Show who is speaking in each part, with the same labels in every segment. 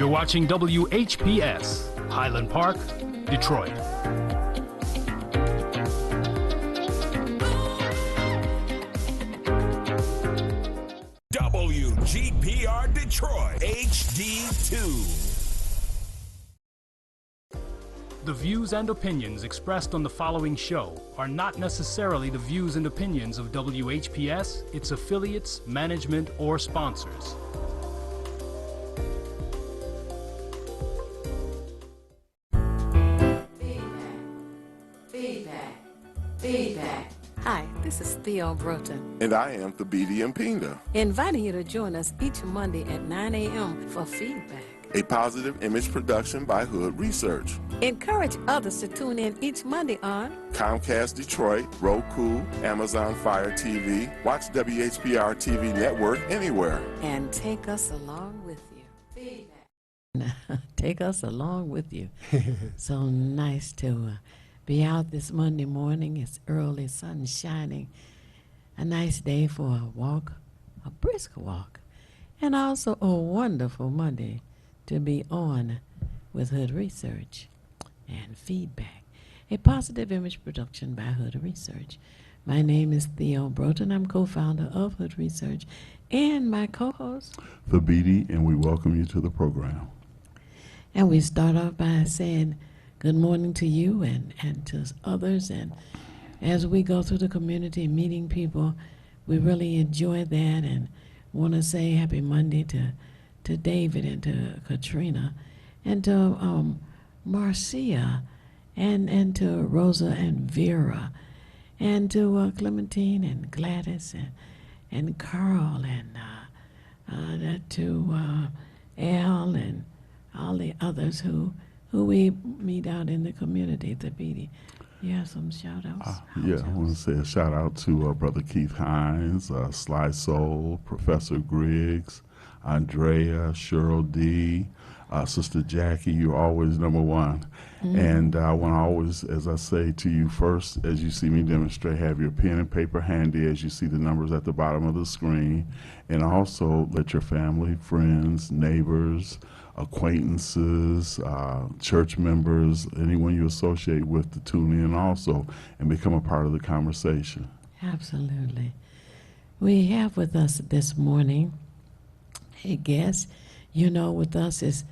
Speaker 1: You're watching WHPS, Highland Park, Detroit.
Speaker 2: WGPR Detroit, HD2.
Speaker 1: The views and opinions expressed on the following show are not necessarily the views and opinions of WHPS, its affiliates, management, or sponsors.
Speaker 3: Feedback. Hi, this is Theo Broughton.
Speaker 4: And I am Thabiti Mpinga.
Speaker 3: Inviting you to join us each Monday at 9 a.m. for Feedback,
Speaker 4: A positive image production by Hood Research.
Speaker 3: Encourage others to tune in each Monday on
Speaker 4: Comcast Detroit, Roku, Amazon Fire TV, watch WHPR TV Network anywhere.
Speaker 3: and take us along with you. Feedback. Take us along with you. So nice to be out this Monday morning. It's early, sun shining. A nice day for a walk, a brisk walk, and also a wonderful Monday to be on with Hood Research and Feedback, a positive image production by Hood Research. My name is Theo Broughton. I'm co-founder of Hood Research, and my co-host.
Speaker 5: Thabiti, and we welcome you to the program.
Speaker 3: And we start off by saying good morning to you and to others. And as we go through the community meeting people, we really enjoy that and want to say happy Monday to David and to Katrina and to Marcia and to Rosa and Vera and to Clementine and Gladys and Carl and to Al and all the others who we meet out in the community. Thabiti, you have some shout-outs?
Speaker 5: I want to say a shout-out to Brother Keith Hines, Sly Soul, Professor Griggs, Andrea, Cheryl D., Sister Jackie. You're always number one. Mm-hmm. And I want to always, as I say to you first, as you see me demonstrate, have your pen and paper handy as you see the numbers at the bottom of the screen. And also let your family, friends, neighbors, acquaintances, church members, anyone you associate with to tune in also and become a part of the conversation.
Speaker 3: Absolutely. We have with us this morning a guest. You know, with us is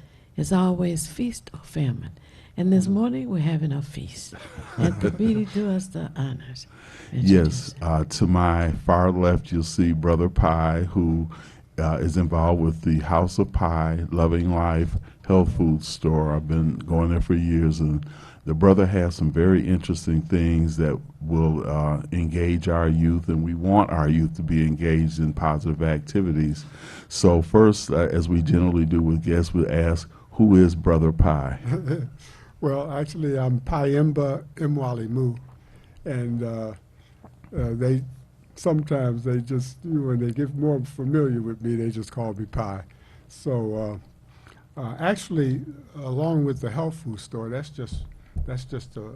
Speaker 3: always feast or famine. And this morning we're having a feast. And Thabiti, do us the honors.
Speaker 5: Yes, to my far left you'll see Brother Pie, who is involved with the House of Pie, Loving Life health food store. I've been going there for years, and the brother has some very interesting things that will engage our youth, and we want our youth to be engaged in positive activities. So first, as we generally do with guests, we ask, who is Brother Pie?
Speaker 6: Well, actually, I'm Payemba Mwalimu, and they sometimes they just, when they get more familiar with me, they just call me Pie. So actually, along with the health food store, that's just a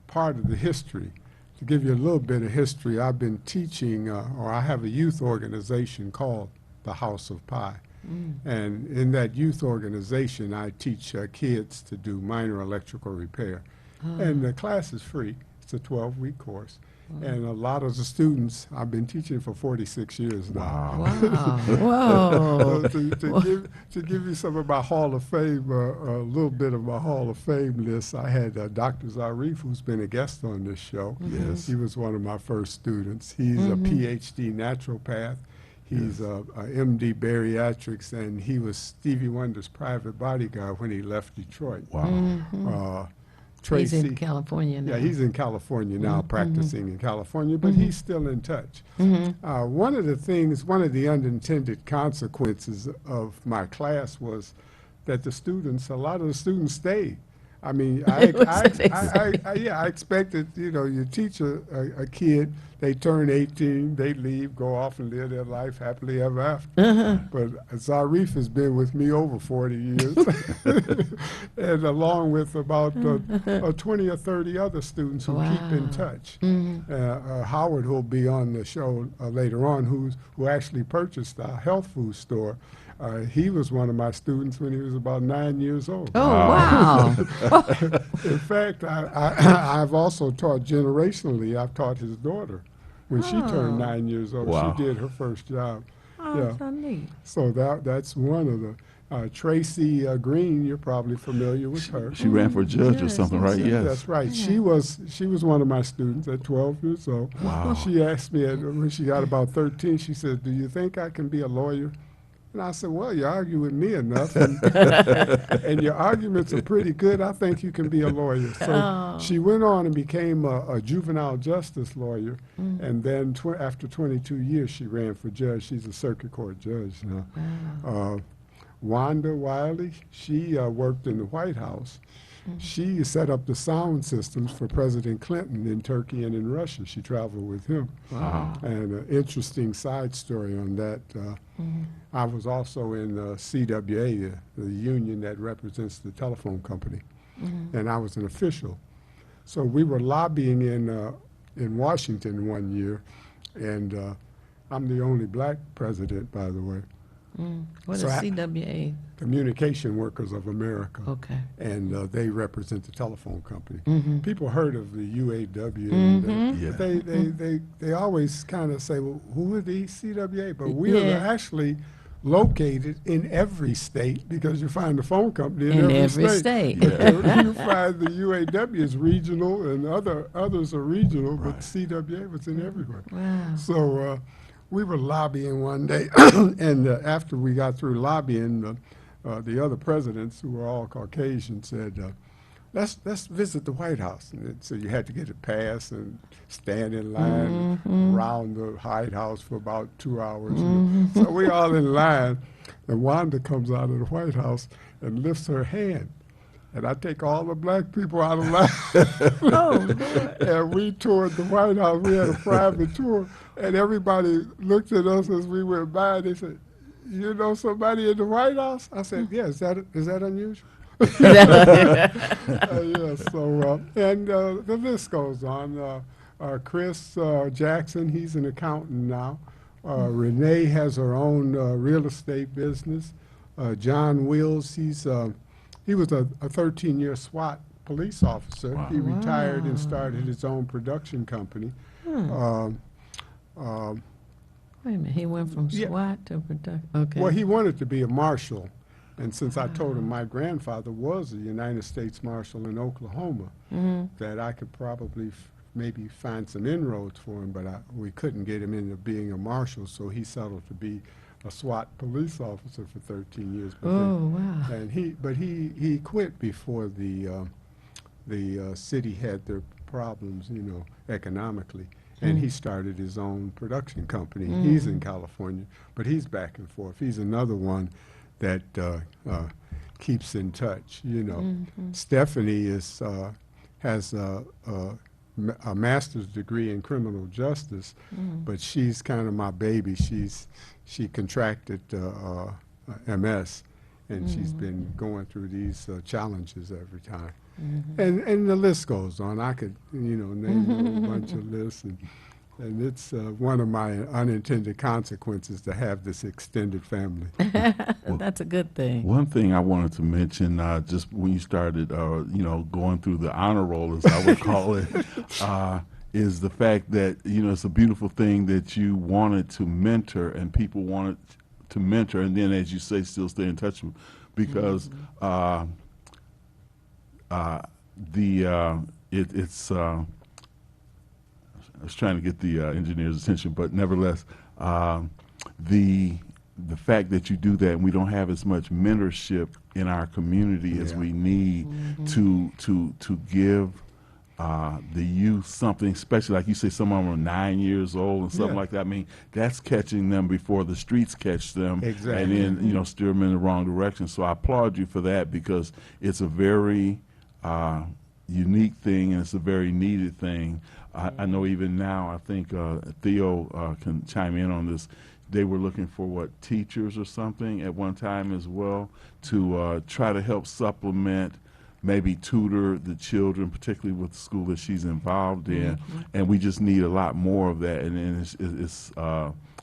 Speaker 6: part of the history. To give you a little bit of history, I've been teaching, or I have a youth organization called the House of Pie. And in that youth organization, I teach kids to do minor electrical repair. And the class is free. It's a 12-week course. And a lot of the students, I've been teaching for 46 years now.
Speaker 3: Wow. Whoa.
Speaker 6: To give you some of my Hall of Fame, a little bit of my Hall of Fame list, I had Dr. Zarif, who's been a guest on this show.
Speaker 5: Yes.
Speaker 6: He was one of my first students. He's a PhD naturopath. He's a MD bariatrics, and he was Stevie Wonder's private bodyguard when he left Detroit.
Speaker 5: Wow.
Speaker 6: Tracy,
Speaker 3: He's in California now.
Speaker 6: yeah, he's in California now, practicing in California, but he's still in touch. One of the unintended consequences of my class was that a lot of the students stayed. I mean, I expected, you teach a kid, they turn 18, they leave, go off and live their life happily ever after. But Zarif has been with me over 40 years, and along with about 20 or 30 other students who keep in touch. Howard, who'll be on the show later on, who actually purchased our health food store, He was one of my students when he was about 9 years old.
Speaker 3: Oh, wow.
Speaker 6: In fact, I've also taught generationally. I've taught his daughter when she turned 9 years old.
Speaker 5: Wow.
Speaker 6: She did her first job.
Speaker 3: Oh, so neat.
Speaker 6: So that's one of the. Tracy Green, you're probably familiar with her.
Speaker 5: She ran for judge or something, right? Yes.
Speaker 6: That's right. She was one of my students at 12 years old.
Speaker 5: Wow.
Speaker 6: She asked me when she got about 13, she said, "Do you think I can be a lawyer?" And I said, "Well, you argue with me enough, and, and your arguments are pretty good. I think you can be a lawyer." So she went on and became a juvenile justice lawyer, and then after 22 years, she ran for judge. She's a circuit court judge now. Wanda Wiley, she worked in the White House. She set up the sound systems for President Clinton in Turkey and in Russia. She traveled with him.
Speaker 5: Wow.
Speaker 6: And an interesting side story on that, I was also in CWA, the union that represents the telephone company, and I was an official. So we were lobbying in Washington one year, and I'm the only black president, by the way.
Speaker 3: What is
Speaker 6: So
Speaker 3: CWA?
Speaker 6: Communication Workers of America.
Speaker 3: Okay.
Speaker 6: And they represent the telephone company. People heard of the UAW, and
Speaker 5: Yeah.
Speaker 6: they always kind of say, "Well, who are these CWA?" But we are
Speaker 3: Yeah.
Speaker 6: actually located in every state because you find the phone company
Speaker 3: In
Speaker 6: in
Speaker 3: every state.
Speaker 6: You find the UAW is regional, and others are regional, but
Speaker 5: Right.
Speaker 6: CWA was in everywhere.
Speaker 3: Wow.
Speaker 6: So we were lobbying one day, and after we got through lobbying, the other presidents, who were all Caucasian, said, let's visit the White House. And so you had to get a pass and stand in line around the White House for about 2 hours. So we all in line, and Wanda comes out of the White House and lifts her hand. And I take all the black people out of line. And we toured the White House. We had a private tour. And everybody looked at us as we went by. They said, "You know somebody in the White House?" I said, "Yeah, is that unusual?" And the list goes on. Chris Jackson, he's an accountant now. Renee has her own real estate business. John Wills, he was a 13-year SWAT police officer.
Speaker 5: Wow.
Speaker 6: He retired and started his own production company.
Speaker 3: Wait a minute. He went from
Speaker 6: Yeah.
Speaker 3: SWAT to production. Okay.
Speaker 6: Well, he wanted to be a marshal. And since I told him my grandfather was a United States Marshal in Oklahoma, that I could probably maybe find some inroads for him, but we couldn't get him into being a marshal, so he settled to be a SWAT police officer for 13 years. But
Speaker 3: wow.
Speaker 6: And he quit before the city had their problems, economically. And he started his own production company. He's in California, but he's back and forth. He's another one that keeps in touch. Stephanie has a master's degree in criminal justice, but she's kind of my baby. She contracted MS, and she's been going through these challenges every time. And the list goes on. I could, name a whole bunch of lists, and it's one of my unintended consequences to have this extended family.
Speaker 3: That's a good thing.
Speaker 5: One thing I wanted to mention, just when you started, going through the honor roll, as I would call it, is the fact that, it's a beautiful thing that you wanted to mentor and people wanted to mentor, and then, as you say, still stay in touch with, because I was trying to get the engineer's attention, but nevertheless, the fact that you do that, and we don't have as much mentorship in our community as we need to give the youth something, especially like you say, some of them are 9 years old and something like that. I mean, that's catching them before the streets catch them,
Speaker 6: Exactly.
Speaker 5: and then steer them in the wrong direction. So I applaud you for that, because it's a very unique thing, and it's a very needed thing. I know even now, I think Theo can chime in on this. They were looking for teachers or something at one time as well, to try to help supplement, maybe tutor the children, particularly with the school that she's involved in. And we just need a lot more of that. And it's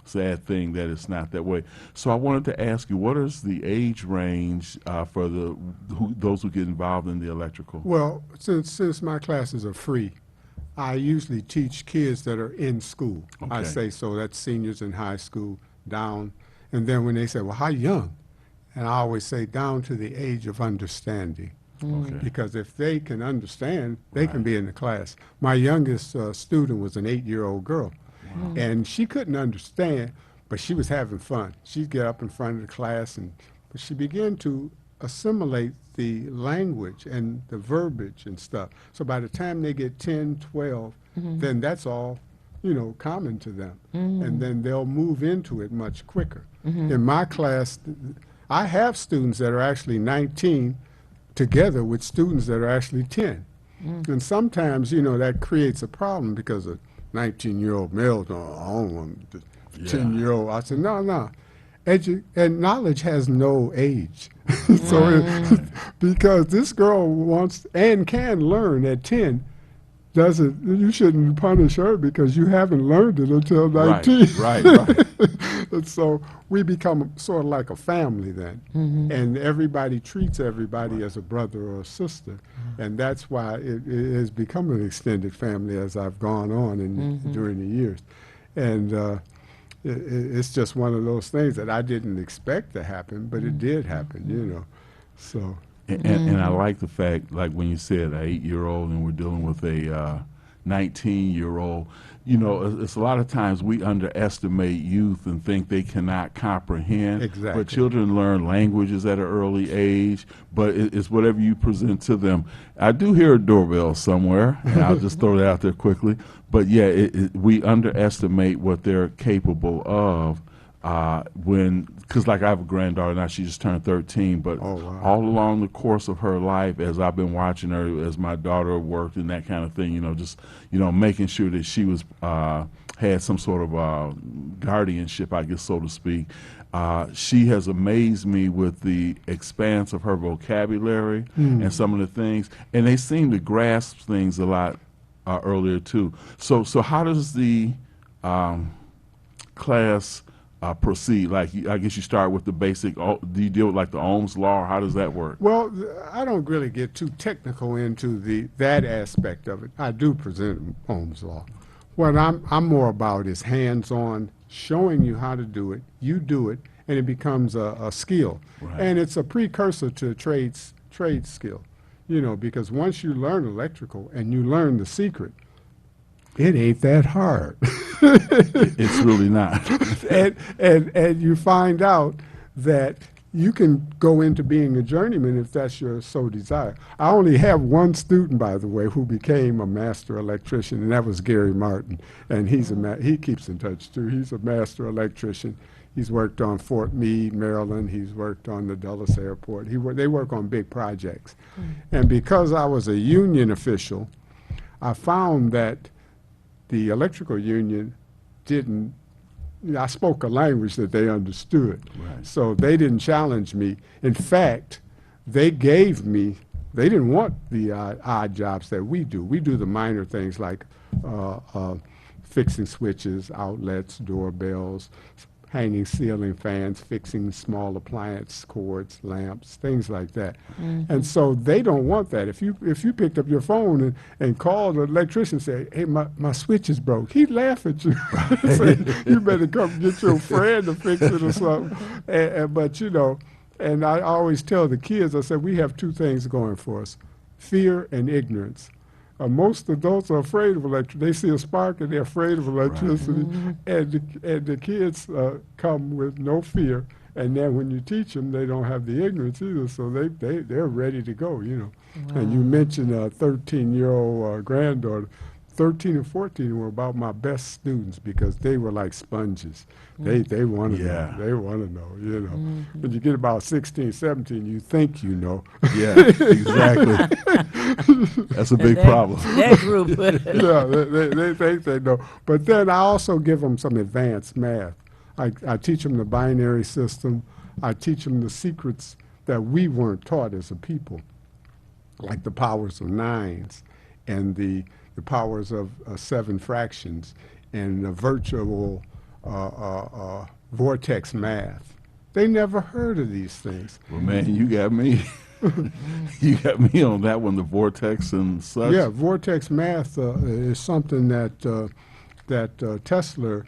Speaker 5: sad thing that it's not that way. So I wanted to ask you, what is the age range for those who get involved in the electrical?
Speaker 6: Well, since my classes are free, I usually teach kids that are in school. I
Speaker 5: Okay.
Speaker 6: say so. That's seniors in high school down. And then when they say, well, how young? And I always say down to the age of understanding.
Speaker 5: Okay.
Speaker 6: Because if they can understand, they can
Speaker 5: Right.
Speaker 6: be in the class. My youngest student was an 8-year-old girl, and she couldn't understand, but she was having fun. She'd get up in front of the class, and but she began to assimilate the language and the verbiage and stuff. So by the time they get 10, 12, then that's all, common to them. And then they'll move into it much quicker. In my class, I have students that are actually 19 together with students that are actually 10. And sometimes, that creates a problem because a 19-year-old male, "Oh, I don't want the 10-year-old. I said, no. And knowledge has no age. Because this girl wants and can learn at 10, you shouldn't punish her because you haven't learned it until 19.
Speaker 5: Right.
Speaker 6: And so we become sort of like a family then. And everybody treats everybody as a brother or a sister. And that's why it has become an extended family as I've gone on during the years. And it's just one of those things that I didn't expect to happen, but it did happen, So.
Speaker 5: And I like the fact, like when you said an 8-year-old and we're dealing with a 19-year-old, it's a lot of times we underestimate youth and think they cannot comprehend.
Speaker 6: Exactly.
Speaker 5: But children learn languages at an early age, but it's whatever you present to them. I do hear a doorbell somewhere, and I'll just throw that out there quickly. But yeah, we underestimate what they're capable of. Because like I have a granddaughter now, she just turned 13, but
Speaker 6: Oh, wow.
Speaker 5: all along the course of her life, as I've been watching her, as my daughter worked and that kind of thing, just making sure that she was had some sort of guardianship, I guess, so to speak. She has amazed me with the expanse of her vocabulary and some of the things, and they seem to grasp things a lot earlier too. So how does the class proceed? Like, I guess you start with the basic. Do you deal with like the Ohm's law, or how does that work?
Speaker 6: Well, I don't really get too technical into that aspect of it. I do present Ohm's law. What I'm more about is hands-on, showing you how to do it. You do it, and it becomes a skill,
Speaker 5: Right.
Speaker 6: and it's a precursor to trade skill. Because once you learn electrical and you learn the secret, it ain't that hard.
Speaker 5: It's really not.
Speaker 6: and you find out that you can go into being a journeyman if that's your sole desire. I only have one student, by the way, who became a master electrician, and that was Gary Martin. And he keeps in touch too. He's a master electrician. He's worked on Fort Meade, Maryland. He's worked on the Dulles Airport. They work on big projects. And because I was a union official, I found that the electrical union I spoke a language that they understood.
Speaker 5: Right.
Speaker 6: So they didn't challenge me. In fact, they didn't want the odd jobs that we do. We do the minor things like fixing switches, outlets, doorbells, hanging ceiling fans, fixing small appliance cords, lamps, things like that. And so they don't want that. If you picked up your phone and called an electrician and say, hey, my switch is broke, he'd laugh at you. Say, you better come get your friend to fix it or something. But and I always tell the kids, I said, we have two things going for us, fear and ignorance. Most adults are afraid of electricity. They see a spark and they're afraid of electricity. And the kids come with no fear. And then when you teach them, they don't have the ignorance either. So they're ready to go, Wow. And you mentioned a 13-year-old granddaughter. 13 and 14 were about my best students because they were like sponges. They want to know. They want to know, When you get about 16, 17, you think you know.
Speaker 5: Yeah, exactly. That's a big problem.
Speaker 7: That group.
Speaker 6: They think they know. But then I also give them some advanced math. I teach them the binary system. I teach them the secrets that we weren't taught as a people, like the powers of nines and the powers of 7 fractions and the virtual vortex math. They never heard of these things.
Speaker 5: Well, man, you got me. You got me on that one, the vortex and such.
Speaker 6: Yeah, vortex math is something that Tesla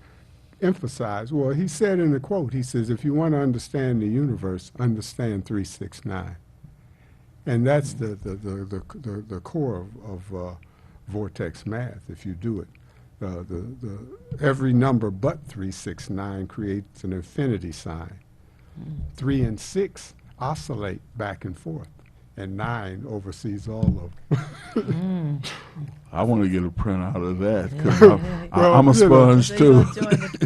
Speaker 6: emphasized. Well, he said in the quote, he says, if you want to understand the universe, understand 369. And that's the core of vortex math, if you do it. Every number but 369 creates an infinity sign. 3 and 6 oscillate back and forth, and 9 oversees all of them.
Speaker 5: I want to get a printout of that because I'm a sponge too.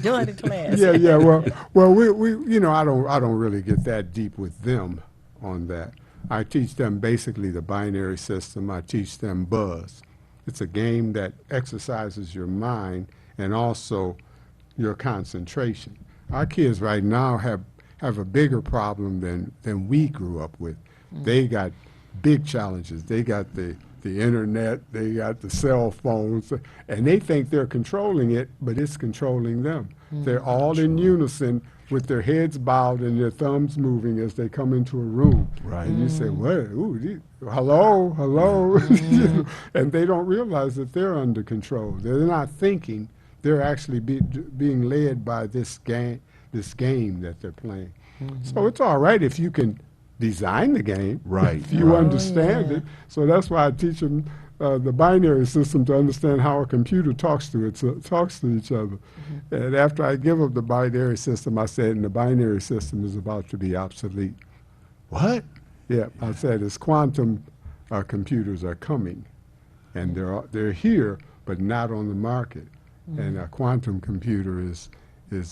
Speaker 3: Join the class.
Speaker 6: Yeah. Well, we I don't really get that deep with them on that. I teach them basically the binary system. I teach them Buzz. It's a game that exercises your mind and also your concentration. Our kids right now have a bigger problem than we grew up with. They got big challenges. They got the internet, they got the cell phones, and they think they're controlling it, but it's controlling them. They're all in unison with their heads bowed and their thumbs moving as they come into a room.
Speaker 5: Right.
Speaker 6: And you say, what? Ooh, hello. And they don't realize that they're under control. They're not thinking. They're actually being led by this game that they're playing. So it's all right if you can design the game,
Speaker 5: Right.
Speaker 6: if you
Speaker 5: right.
Speaker 6: understand it. So that's why I teach them the binary system to understand how a computer talks to each other. And after I give them the binary system, I said, and the binary system is about to be obsolete.
Speaker 5: What?
Speaker 6: Yeah, I said, as quantum computers are coming, and they're here, but not on the market. And a quantum computer is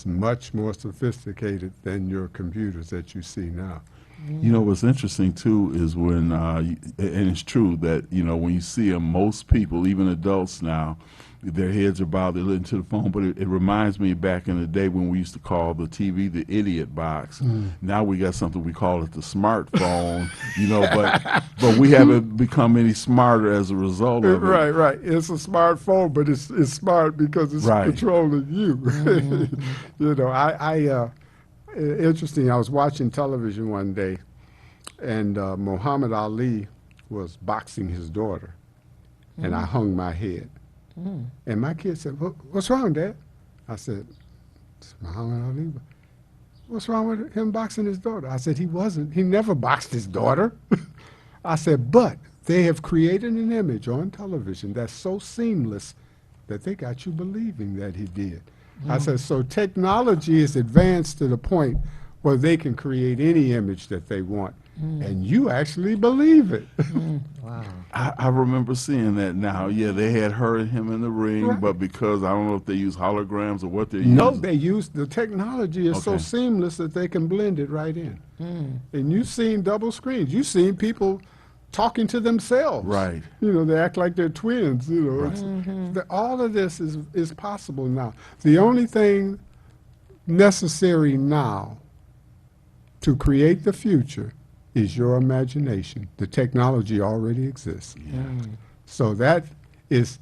Speaker 6: much more sophisticated than your computers that you see now.
Speaker 5: You know, what's interesting, too, is when, and it's true that, when you see them, most people, even adults now, their heads are bowed, they listen to the phone, but it reminds me back in the day when we used to call the TV the idiot box. Now we got something, we call it the smartphone, but we haven't become any smarter as a result of it.
Speaker 6: Right. It's a smartphone, but it's smart because it's
Speaker 5: Right.
Speaker 6: controlling you. Interesting, I was watching television one day, and Muhammad Ali was boxing his daughter, and I hung my head. And my kid said, what's wrong, Dad? I said, it's Muhammad Ali. What's wrong with him boxing his daughter? I said, he never boxed his daughter. I said, but they have created an image on television that's so seamless that they got you believing that he did. I said, so technology is advanced to the point where they can create any image that they want, and you actually believe it.
Speaker 3: Wow.
Speaker 5: I remember seeing that now. Yeah, they had her and him in the ring,
Speaker 6: Right.
Speaker 5: but because I don't know if they use holograms or what they're using.
Speaker 6: No, they use the technology is so
Speaker 5: Okay.
Speaker 6: seamless that they can blend it right in. And you've seen double screens. You've seen people talking to themselves.
Speaker 5: Right.
Speaker 6: They act like they're twins. All of this is possible now. The only thing necessary now to create the future is your imagination. The technology already exists. So that is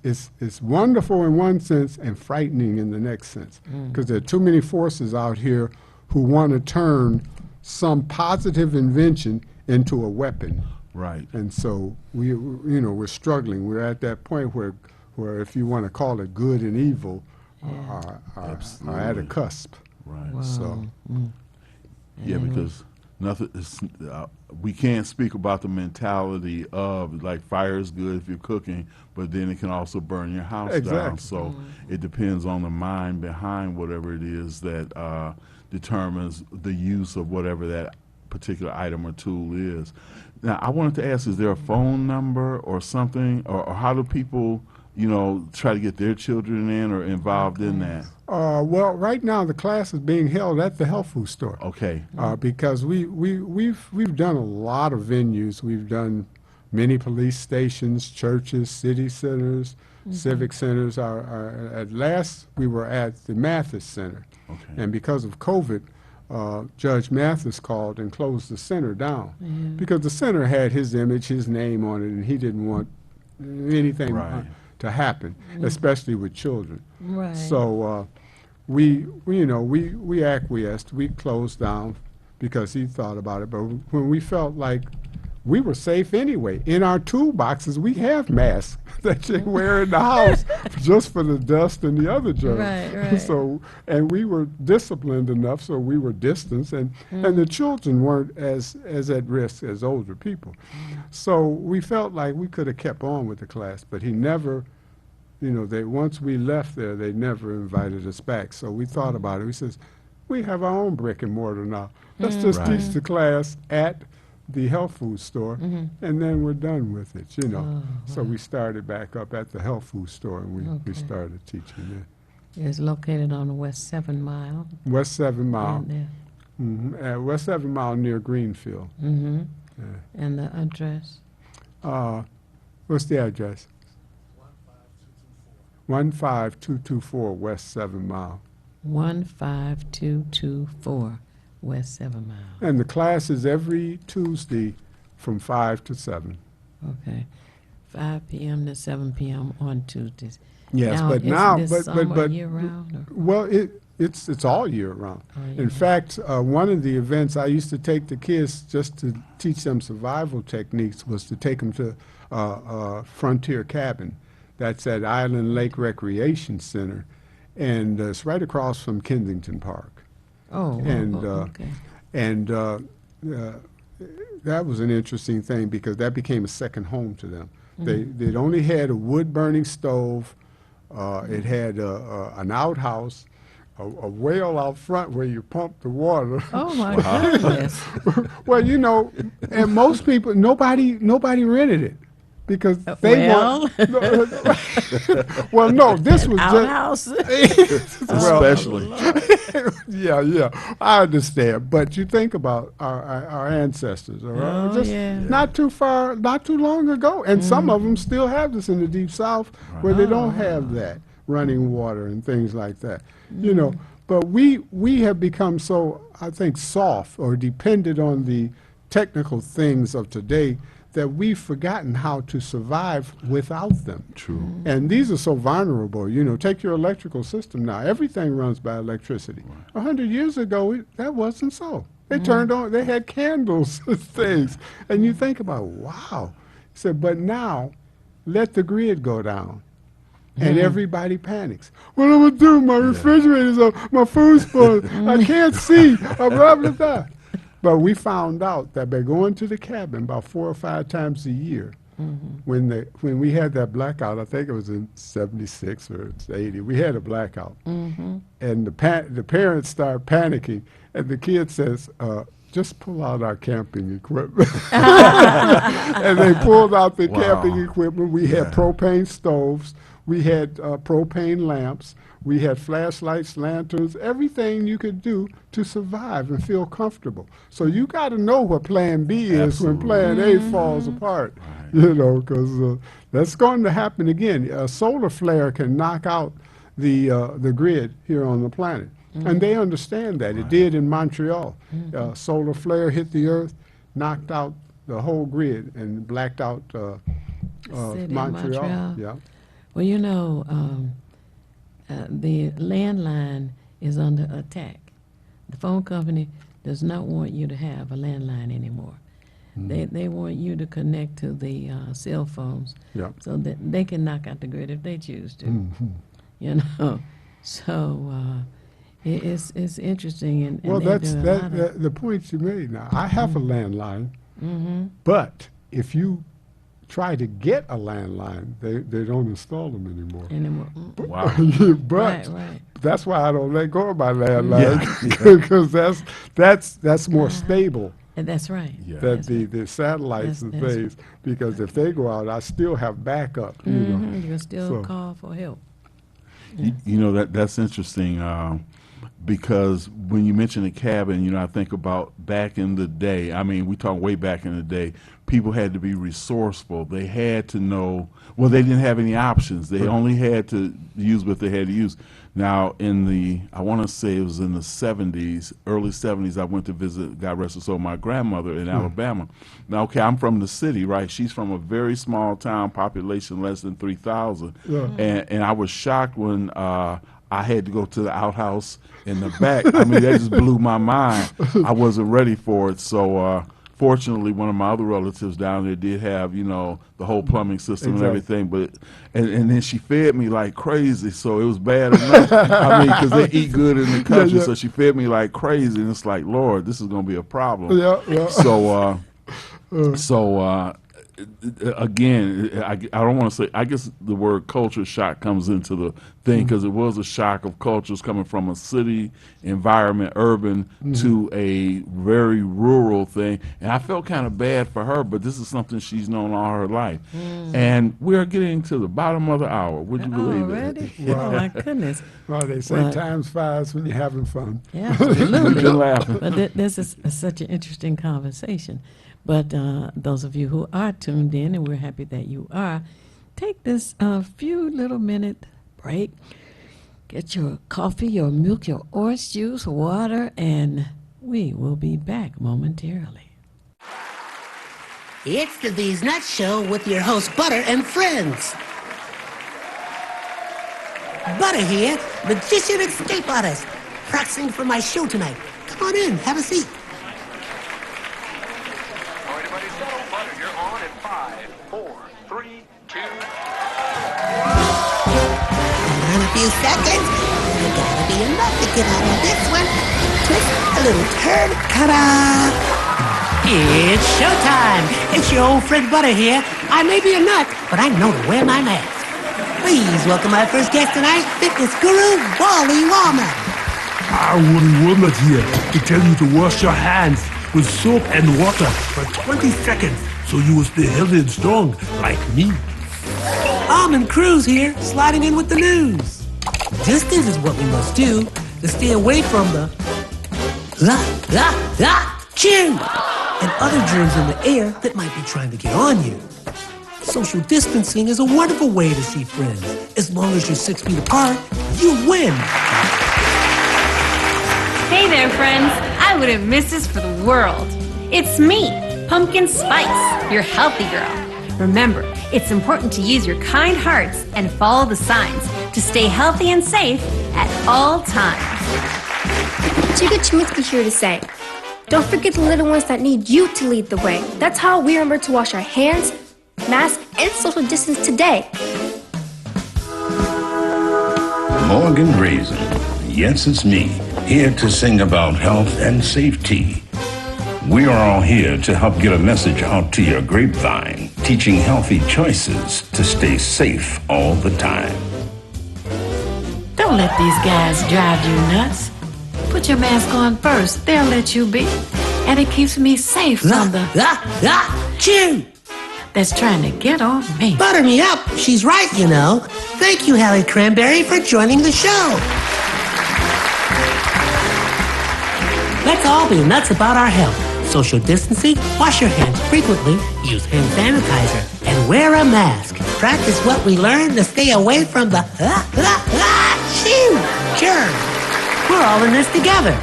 Speaker 6: wonderful in one sense and frightening in the next sense, because there are too many forces out here who want to turn some positive invention into a weapon.
Speaker 5: Right.
Speaker 6: And so we're struggling. We're at that point where if you want to call it good and evil, are at a cusp.
Speaker 5: Right.
Speaker 6: So
Speaker 5: Yeah, because nothing is, we can't speak about the mentality of like fire is good if you're cooking, but then it can also burn your house down.
Speaker 6: Exactly.
Speaker 5: So it depends on the mind behind whatever it is that determines the use of whatever that particular item or tool is. Now, I wanted to ask, is there a phone number or something, or how do people, try to get their children in or involved in that?
Speaker 6: well, right now the class is being held at the health food store.
Speaker 5: Okay.
Speaker 6: Because we've done a lot of venues. We've done many police stations, churches, city centers, civic centers. At last we were at the Mathis Center,
Speaker 5: Okay.
Speaker 6: and because of COVID, Judge Mathis called and closed the center down because the center had his image, his name on it, and he didn't want anything
Speaker 5: Right.
Speaker 6: to happen, especially with children.
Speaker 3: Right.
Speaker 6: So we acquiesced. We closed down because he thought about it. But when we felt like we were safe anyway, in our toolboxes we have masks that you wear in the house just for the dust and the other germs.
Speaker 3: Right.
Speaker 6: So, and we were disciplined enough, so we were distanced, and the children weren't as at risk as older people. So we felt like we could have kept on with the class, but he never. Once we left there, they never invited us back. So we thought about it. We says, we have our own brick and mortar now. Let's just
Speaker 5: Right.
Speaker 6: teach the class at the health food store, and then we're done with it, So we started back up at the health food store, and we
Speaker 3: Okay.
Speaker 6: started teaching
Speaker 3: It's located on the West 7 Mile.
Speaker 6: there. West 7 Mile.
Speaker 3: And,
Speaker 6: West 7 Mile near Greenfield.
Speaker 3: and the address?
Speaker 6: What's the address? 15224 West 7 Mile.
Speaker 3: 15224 West 7 Mile.
Speaker 6: And the class is every Tuesday from 5 to 7.
Speaker 3: Okay. 5 p.m. to 7 p.m. on Tuesdays.
Speaker 6: Yes,
Speaker 3: now,
Speaker 6: but
Speaker 3: is
Speaker 6: now,
Speaker 3: this
Speaker 6: but
Speaker 3: summer year round? Or?
Speaker 6: well, it's all year round.
Speaker 3: year
Speaker 6: In fact, one of the events I used to take the kids just to teach them survival techniques was to take them to Frontier Cabin. That's at Island Lake Recreation Center, and it's right across from Kensington Park.
Speaker 3: Oh,
Speaker 6: And
Speaker 3: okay.
Speaker 6: and that was an interesting thing because that became a second home to them. They'd only had a wood burning stove. It had an outhouse, a well out front where you pump the water.
Speaker 3: Oh my goodness!
Speaker 6: Well, and most people, nobody rented it because they
Speaker 3: well,
Speaker 6: well, no, this was
Speaker 3: outhouse.
Speaker 5: Especially.
Speaker 6: yeah, I understand. But you think about our ancestors, all right?
Speaker 3: Oh,
Speaker 6: Just
Speaker 3: yeah.
Speaker 6: not too long ago. And some of them still have this in the Deep South where they don't have that running water and things like that. But we have become so, I think, soft or dependent on the technical things of today that we've forgotten how to survive without them.
Speaker 5: True.
Speaker 6: And these are so vulnerable. Take your electrical system now. Everything runs by electricity. 100 years ago, that wasn't so. They turned on, they had candles and things. And you think about, wow. But now, let the grid go down. And everybody panics. What am I going to do? My refrigerator's on, my food's spoiled. I can't see. I'm blah, blah, blah. But we found out that by going to the cabin about 4 or 5 times a year, when we had that blackout, I think it was in 76 or 80, we had a blackout. And the parents start panicking, and the kid says, just pull out our camping equipment. And they pulled out the camping equipment. We had propane stoves. We had propane lamps. We had flashlights, lanterns, everything you could do to survive and feel comfortable. So you got to know what Plan B is when Plan A falls apart, because that's going to happen again. A solar flare can knock out the grid here on the planet. And they understand that. It did in Montreal. Solar flare hit the earth, knocked out the whole grid and blacked out
Speaker 3: City of
Speaker 6: Montreal. Yeah.
Speaker 3: Well, the landline is under attack. The phone company does not want you to have a landline anymore. They want you to connect to the cell phones so that they can knock out the grid if they choose to. So it's interesting. And
Speaker 6: Well,
Speaker 3: they
Speaker 6: that's
Speaker 3: do a lot of-
Speaker 6: the point you made. Now, I have a landline, but if you try to get a landline, they don't install them anymore.
Speaker 3: anymore.
Speaker 5: Wow.
Speaker 6: But
Speaker 3: Right.
Speaker 6: that's why I don't let go of my landline because that's more stable
Speaker 3: And that's right.
Speaker 5: Yeah.
Speaker 6: than the satellites and
Speaker 3: That's-
Speaker 6: things. Because if they go out, I still have backup.
Speaker 3: You can still
Speaker 6: So-
Speaker 3: call for help.
Speaker 5: That's interesting because when you mention a cabin, I think about back in the day. I mean, we talk way back in the day. People had to be resourceful. They had to know. Well, they didn't have any options. They only had to use what they had to use. Now, I want to say it was in the 70s, early 70s, I went to visit, God rest her soul, my grandmother in Alabama. Now, okay, I'm from the city, right? She's from a very small town, population less than 3,000.
Speaker 6: Yeah.
Speaker 5: And I was shocked when I had to go to the outhouse in the back. I mean, that just blew my mind. I wasn't ready for it. So fortunately, one of my other relatives down there did have, you know, the whole plumbing system and everything. But and then she fed me like crazy, so it was bad enough. I mean, because they eat good in the country, so she fed me like crazy, and it's like, Lord, this is going to be a problem. So again, I don't want to say, I guess the word culture shock comes into the thing, because it was a shock of cultures coming from a city environment, urban, to a very rural thing. And I felt kind of bad for her, but this is something she's known all her life. And we're getting to the bottom of the hour. Would you believe
Speaker 3: Already?
Speaker 5: it?
Speaker 3: Oh, my goodness.
Speaker 6: Well, they say times flies when you're having fun.
Speaker 3: Yeah, absolutely.
Speaker 5: We've been laughing.
Speaker 3: But this is such an interesting conversation. But those of you who are tuned in, and we're happy that you are, take this few little minute break. Get your coffee, your milk, your orange juice, water, and we will be back momentarily.
Speaker 7: It's the These Nuts Show with your host, Butter and friends. Butter here, magician escape artist, practicing for my show tonight. Come on in, have a seat.
Speaker 8: Everybody settle. Butter, you're on in 5, 4, 3, 2.
Speaker 7: In a few seconds, there gotta be enough to get out of this one. Twist a little turn, ta-da! It's showtime. It's your old friend Butter here. I may be a nut, but I know to wear my mask. Please welcome my first guest tonight, fitness guru Wally Wallman.
Speaker 9: Wally Wallman here to tell you to wash your hands with soap and water for 20 seconds so you will stay healthy and strong like me.
Speaker 7: Almond Cruz here, sliding in with the news. Distance is what we must do to stay away from the chew and other germs in the air that might be trying to get on you. Social distancing is a wonderful way to see friends. As long as you're 6 feet apart, you win.
Speaker 10: Hey there, friends. I wouldn't miss this for the world. It's me, Pumpkin Spice, your healthy girl. Remember, it's important to use your kind hearts and follow the signs to stay healthy and safe at all times.
Speaker 11: Chica Chiminsky here to say, don't forget the little ones that need you to lead the way. That's how we remember to wash our hands, mask, and social distance today.
Speaker 12: Morgan Raisin. Yes, it's me, here to sing about health and safety. We are all here to help get a message out to your grapevine, teaching healthy choices to stay safe all the time.
Speaker 3: Don't let these guys drive you nuts. Put your mask on first. They'll let you be. And it keeps me safe from the
Speaker 7: chew
Speaker 3: that's trying to get on me.
Speaker 7: Butter me up. She's right, you know. Thank you, Hallie Cranberry, for joining the show. Let's all be nuts about our health. Social distancing, wash your hands frequently, use hand sanitizer, and wear a mask. Practice what we learned to stay away from the germs. We're all in this together.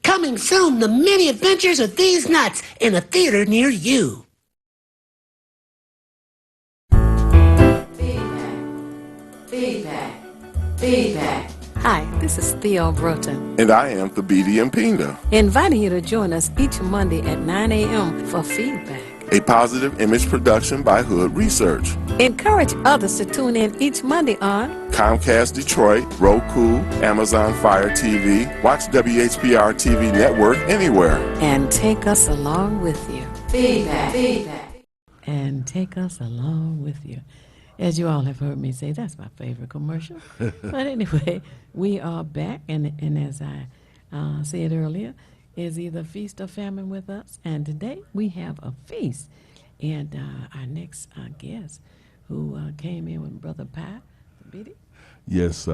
Speaker 7: Coming soon, the many adventures of these nuts in a theater near you.
Speaker 3: Feedback. Hi, this is Theo Broughton,
Speaker 4: And I am Thabiti Mpinga,
Speaker 3: inviting you to join us each Monday at 9 a.m. for feedback.
Speaker 4: a positive image production by Hood Research.
Speaker 3: Encourage others to tune in each Monday on
Speaker 4: Comcast Detroit, Roku, Amazon Fire TV, watch WHPR TV Network anywhere.
Speaker 3: And take us along with you. Feedback. And take us along with you. As you all have heard me say, that's my favorite commercial. But anyway, we are back, and as I said earlier, is either feast or famine with us. And today we have a feast. And our next guest, who came in with Brother Pie, Thabiti.
Speaker 5: Yes,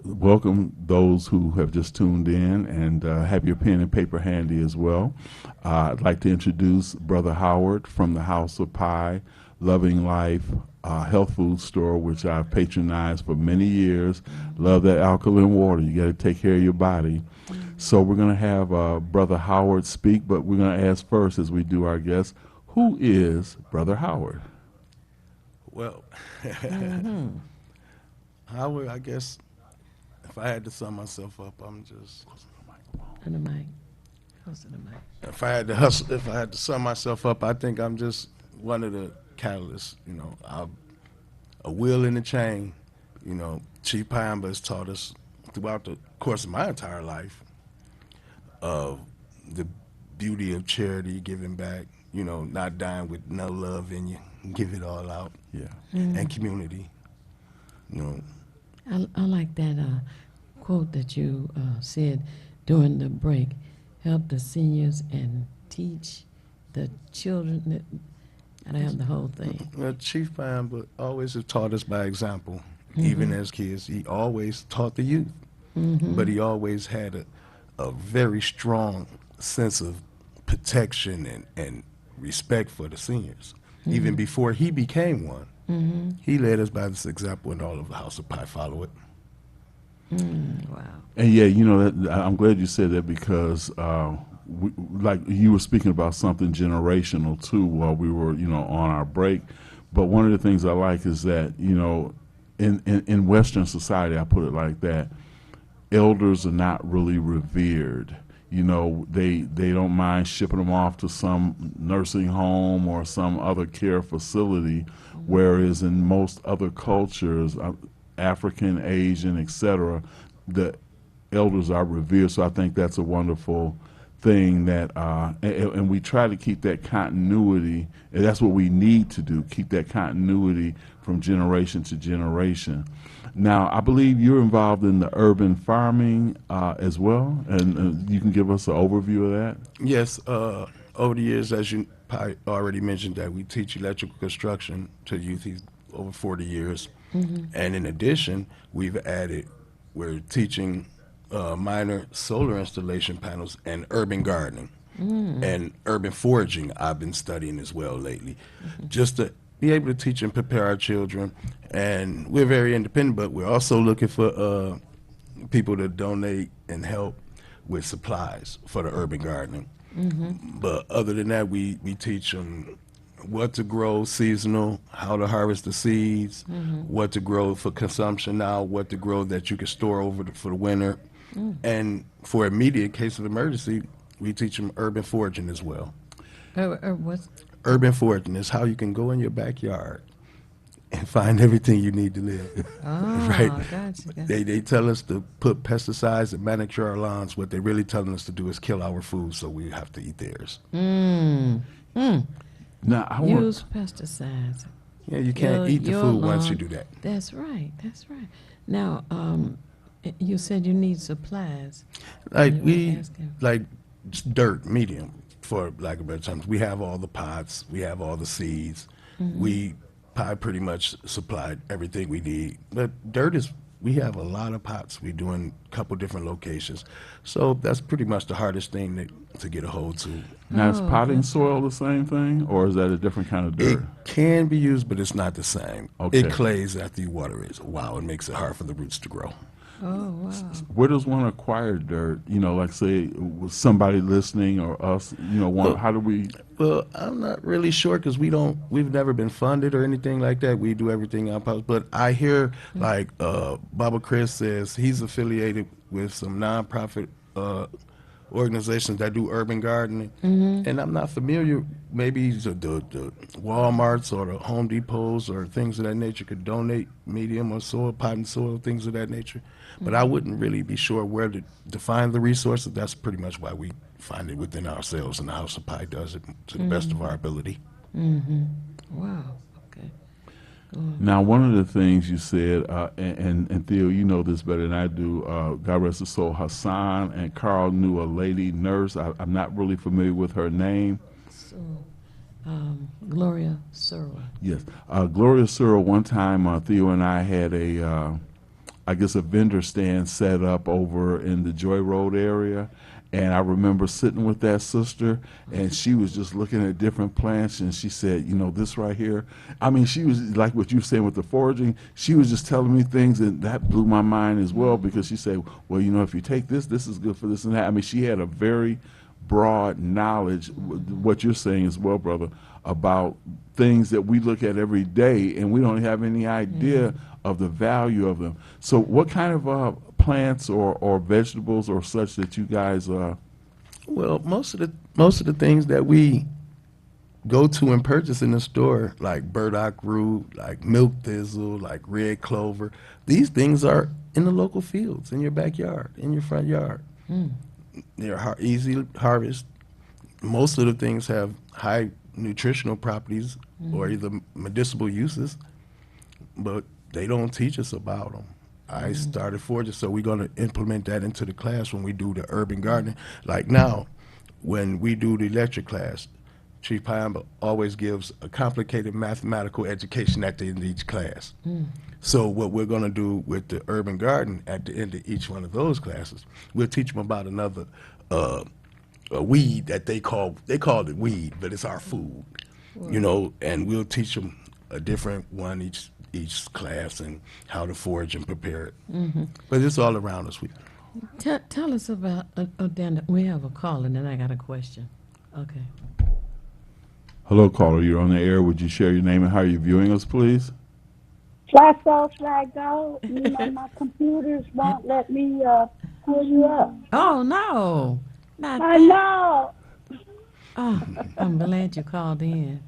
Speaker 5: welcome those who have just tuned in, and have your pen and paper handy as well. I'd like to introduce Brother Howard from the House of Pie, Loving Life health food store, which I've patronized for many years. Love that alkaline water. You got to take care of your body. So we're going to have Brother Howard speak, but we're going to ask first, as we do our guests, who is Brother Howard?
Speaker 13: Well, I guess, if I had to sum myself up, I'm just.
Speaker 3: And the mic. Close to the mic.
Speaker 13: If I had to sum myself up, I think I'm just one of the catalysts. You know, a wheel in the chain. You know, Chief Piamba has taught us throughout the course of my entire life of the beauty of charity, giving back. You know, not dying with no love in you, give it all out.
Speaker 5: Yeah,
Speaker 13: and community. You know,
Speaker 3: I like that quote that you said during the break. Help the seniors and teach the children. I don't have the whole thing.
Speaker 13: Well, Chief Piamba always has taught us by example. Even as kids, he always taught the youth. But he always had a very strong sense of protection and respect for the seniors. Even before he became one, he led us by this example, and all of the House of Pi follow it.
Speaker 3: Wow.
Speaker 5: And yeah, you know, I'm glad you said that because, like you were speaking about something generational too while we were, you know, on our break. But one of the things I like is that, you know, in Western society, I put it like that, elders are not really revered. You know, they don't mind shipping them off to some nursing home or some other care facility, whereas in most other cultures, African, Asian, etc., the elders are revered. So I think that's a wonderful thing that, and we try to keep that continuity, and that's what we need to do, keep that continuity from generation to generation. Now, I believe you're involved in the urban farming as well, and you can give us an overview of that?
Speaker 13: Yes, over the years, as you probably already mentioned, that we teach electrical construction to youth over 40 years. And in addition, we're teaching minor solar installation panels and urban gardening and urban foraging I've been studying as well lately, just to be able to teach and prepare our children. And we're very independent, but we're also looking for people to donate and help with supplies for the urban gardening. But other than that, we teach them what to grow seasonal, how to harvest the seeds, what to grow for consumption now, what to grow that you can store for the winter. And for immediate case of emergency, we teach them urban foraging as well.
Speaker 3: What's
Speaker 13: Urban foraging is how you can go in your backyard and find everything you need to live. Right?
Speaker 3: Gotcha.
Speaker 13: They tell us to put pesticides and manicure our lawns. What they're really telling us to do is kill our food, so we have to eat theirs.
Speaker 5: Now, I
Speaker 3: use pesticides.
Speaker 13: Yeah, you can't eat the food once you do that.
Speaker 3: That's right. Now, you said you need supplies.
Speaker 13: Like just dirt, medium, for lack of better terms. We have all the pots, we have all the seeds. We pretty much supplied everything we need. But we have a lot of pots. We do in a couple different locations. So that's pretty much the hardest thing to get a hold to.
Speaker 5: Now, is potting soil the same thing, or is that a different kind of dirt?
Speaker 13: It can be used, but it's not the same.
Speaker 5: Okay.
Speaker 13: It clays after you water it. Wow, it makes it hard for the roots to grow.
Speaker 3: Oh, wow.
Speaker 5: Where does one acquire dirt? You know, like say, with somebody listening or us, you know, how do we?
Speaker 13: Well, I'm not really sure because we've never been funded or anything like that. We do everything ourselves. But I hear like Baba Chris says he's affiliated with some nonprofit organizations that do urban gardening, and I'm not familiar. Maybe the Walmarts or the Home Depots or things of that nature could donate medium or soil, potting soil, things of that nature. But I wouldn't really be sure where to find the resources. That's pretty much why we find it within ourselves, and the House of Pi does it to the best of our ability.
Speaker 3: Wow. Okay.
Speaker 5: Now, one of the things you said, and Theo, you know this better than I do, God rest his soul, Hassan and Carl knew a lady nurse. I'm not really familiar with her name.
Speaker 3: So, Gloria Searle.
Speaker 5: Yes. Gloria Searle, one time Theo and I had a vendor stand set up over in the Joy Road area. And I remember sitting with that sister, and she was just looking at different plants, and she said, you know, this right here. I mean, she was like what you were saying with the foraging. She was just telling me things, and that blew my mind as well, because she said, well, you know, if you take this is good for this and that. I mean, she had a very broad knowledge, what you're saying as well, brother, about things that we look at every day and we don't have any idea of the value of them. So what kind of plants or vegetables or such that you guys
Speaker 13: Well, most of the things that we go to and purchase in the store, like burdock root, like milk thistle, like red clover, these things are in the local fields, in your backyard, in your front yard. They're easy harvest. Most of the things have high nutritional properties or either medicinal uses, but they don't teach us about them. I started foraging, so we're going to implement that into the class when we do the urban gardening. Like now, when we do the electric class, Chief Piamba always gives a complicated mathematical education at the end of each class. So what we're going to do with the urban garden at the end of each one of those classes, we'll teach them about another a weed that they call it weed, but it's our food, you know, and we'll teach them a different one each class and how to forage and prepare it. But it's all around us.
Speaker 3: Tell us about, Dan, we have a call and then I got a question. Okay.
Speaker 5: Hello, caller. You're on the air. Would you share your name and how you're viewing us, please?
Speaker 14: Fly so, fly go. You know, my computers won't let me pull you up.
Speaker 3: Oh, no.
Speaker 14: I know.
Speaker 3: Oh, I'm glad you called in.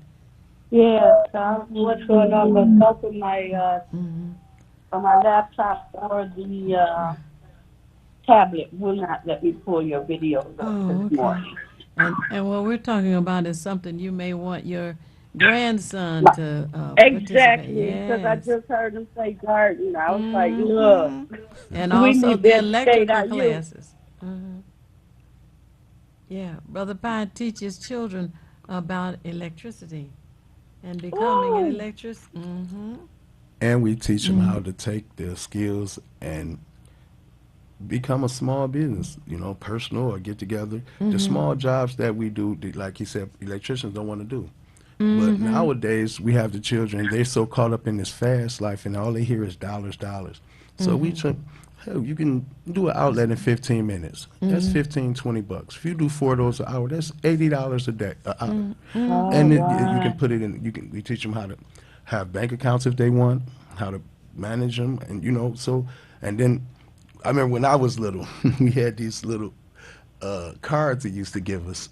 Speaker 14: Yeah, so what's going on with both of my, on my laptop or the tablet will not let me pull your videos up this morning.
Speaker 3: And what we're talking about is something you may want your grandson to
Speaker 14: exactly, because
Speaker 3: yes.
Speaker 14: I just heard him say garden. I was like, look.
Speaker 3: And also the electrical
Speaker 14: classes.
Speaker 3: classes. Yeah, Brother Pye teaches children about electricity and becoming an electrician.
Speaker 13: And we teach them how to take their skills and become a small business, you know, personal or get together. The small jobs that we do, like he said, electricians don't want to do. But nowadays, we have the children, they're so caught up in this fast life, and all they hear is dollars, dollars. So we try, hell, you can do an outlet in 15 minutes. That's 15, 20 bucks. If you do 4 of those an hour, that's $80 a day, an hour. And you can put it in, we teach them how to have bank accounts if they want, how to manage them, and you know, so, and then, I remember when I was little, we had these little cards they used to give us,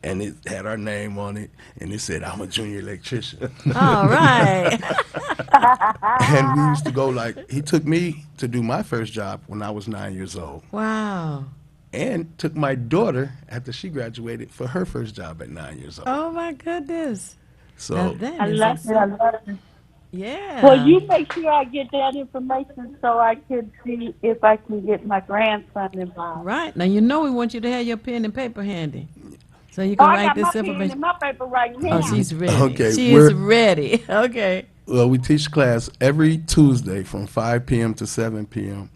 Speaker 13: and it had our name on it, and it said, I'm a junior electrician.
Speaker 3: All right.
Speaker 13: And we used to go like, he took me to do my first job when I was 9 years old.
Speaker 3: Wow.
Speaker 13: And took my daughter after she graduated for her first job at 9 years old.
Speaker 3: Oh, my goodness.
Speaker 13: So
Speaker 14: I love it. I love it.
Speaker 3: Yeah.
Speaker 14: Well, you make sure I get that information so I can see if I can get my grandson involved.
Speaker 3: Right. Now, you know we want you to have your pen and paper handy. So you can write this information.
Speaker 14: I got my pen and my paper right now.
Speaker 3: Oh, she's ready.
Speaker 13: Okay,
Speaker 3: she is ready. Okay.
Speaker 13: Well, we teach class every Tuesday from 5 p.m. to 7 p.m.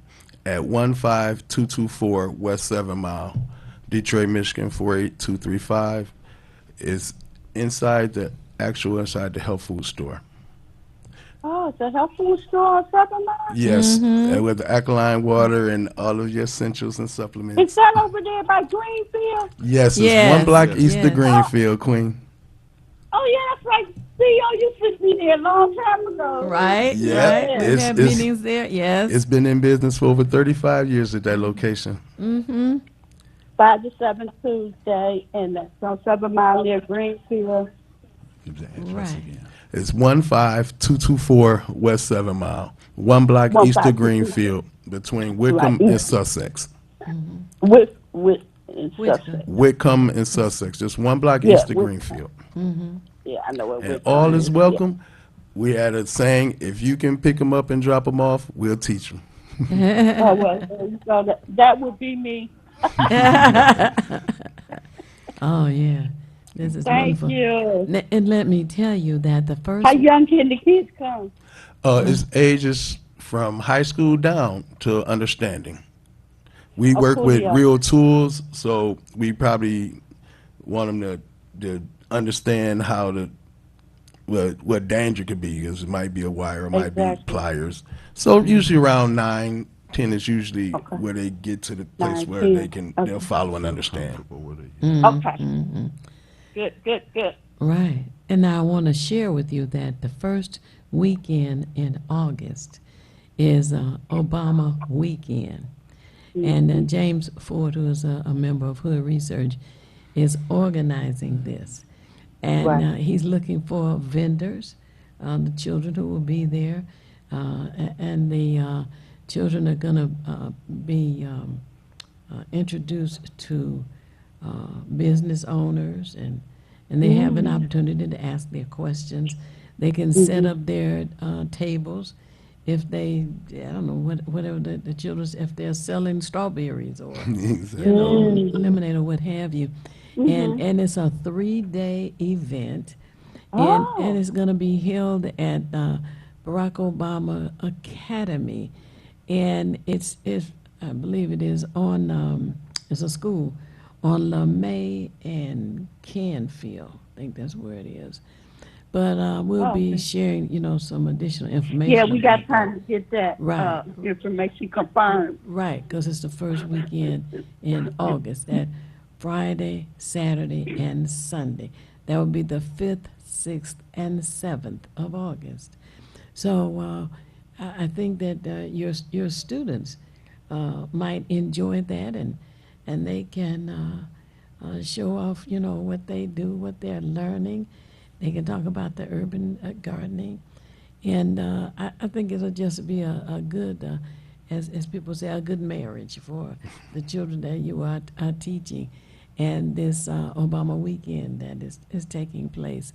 Speaker 13: at 15224 West 7 Mile, Detroit, Michigan 48235. It's inside the health food store.
Speaker 14: Oh, it's a health food store on 7 Mile?
Speaker 13: Yes, and with the alkaline water and all of your essentials and supplements.
Speaker 14: Is that over there by Greenfield?
Speaker 13: Yes, it's 1 block east of Greenfield, Queen.
Speaker 14: Oh, yeah, that's right. CEO used to be there a long time ago.
Speaker 3: Right.
Speaker 13: Yeah.
Speaker 3: Right. We have meetings there, yes.
Speaker 13: It's been in business for over 35 years at that location.
Speaker 14: 5 to 7 Tuesday, and that's on 7 Mile near Greenfield.
Speaker 3: Right.
Speaker 13: It's 15224 West 7 Mile, 1 block east of Greenfield, between Wickham and Sussex. Wickham and Sussex, just 1 block east of Greenfield.
Speaker 14: Yeah, I know it.
Speaker 13: And all is welcome. We had a saying: if you can pick them up and drop them off, we'll teach them.
Speaker 14: Oh well, so that would be me.
Speaker 3: Oh yeah. This is
Speaker 14: Thank
Speaker 3: wonderful.
Speaker 14: you.
Speaker 3: And let me tell you that the first.
Speaker 14: How young can the kids come?
Speaker 13: It's ages from high school down to understanding. We work with real tools, so we probably want them to understand how to what danger could be, because it might be a wire, it might be pliers. So usually around 9, 10 is usually where they get to the place
Speaker 14: 9,
Speaker 13: where
Speaker 14: 10.
Speaker 13: they can they'll follow and understand.
Speaker 14: Okay. Good.
Speaker 3: Right. And now I want to share with you that the first weekend in August is Obama weekend. And James Ford, who is a member of Hood Research, is organizing this. And he's looking for vendors, the children who will be there, and the children are going to be introduced to business owners, and they have an opportunity to ask their questions. They can set up their tables if they, I don't know, whatever the children, if they're selling strawberries or lemonade or what have you. And it's a 3-day event, and it's going to be held at Barack Obama Academy, and it's I believe it is on it's a school on LeMay and Canfield. I think that's where it is. But we'll be sharing, some additional information.
Speaker 14: Yeah, we got
Speaker 3: about
Speaker 14: time to get that information confirmed.
Speaker 3: Right, because it's the first weekend in August, that Friday, Saturday, and Sunday. That would be the 5th, 6th, and 7th of August. So I think that your students might enjoy that, and they can show off, what they do, what they're learning. They can talk about the urban gardening. And I think it'll just be a good, as people say, a good marriage for the children that you are teaching. And this Obama weekend that is taking place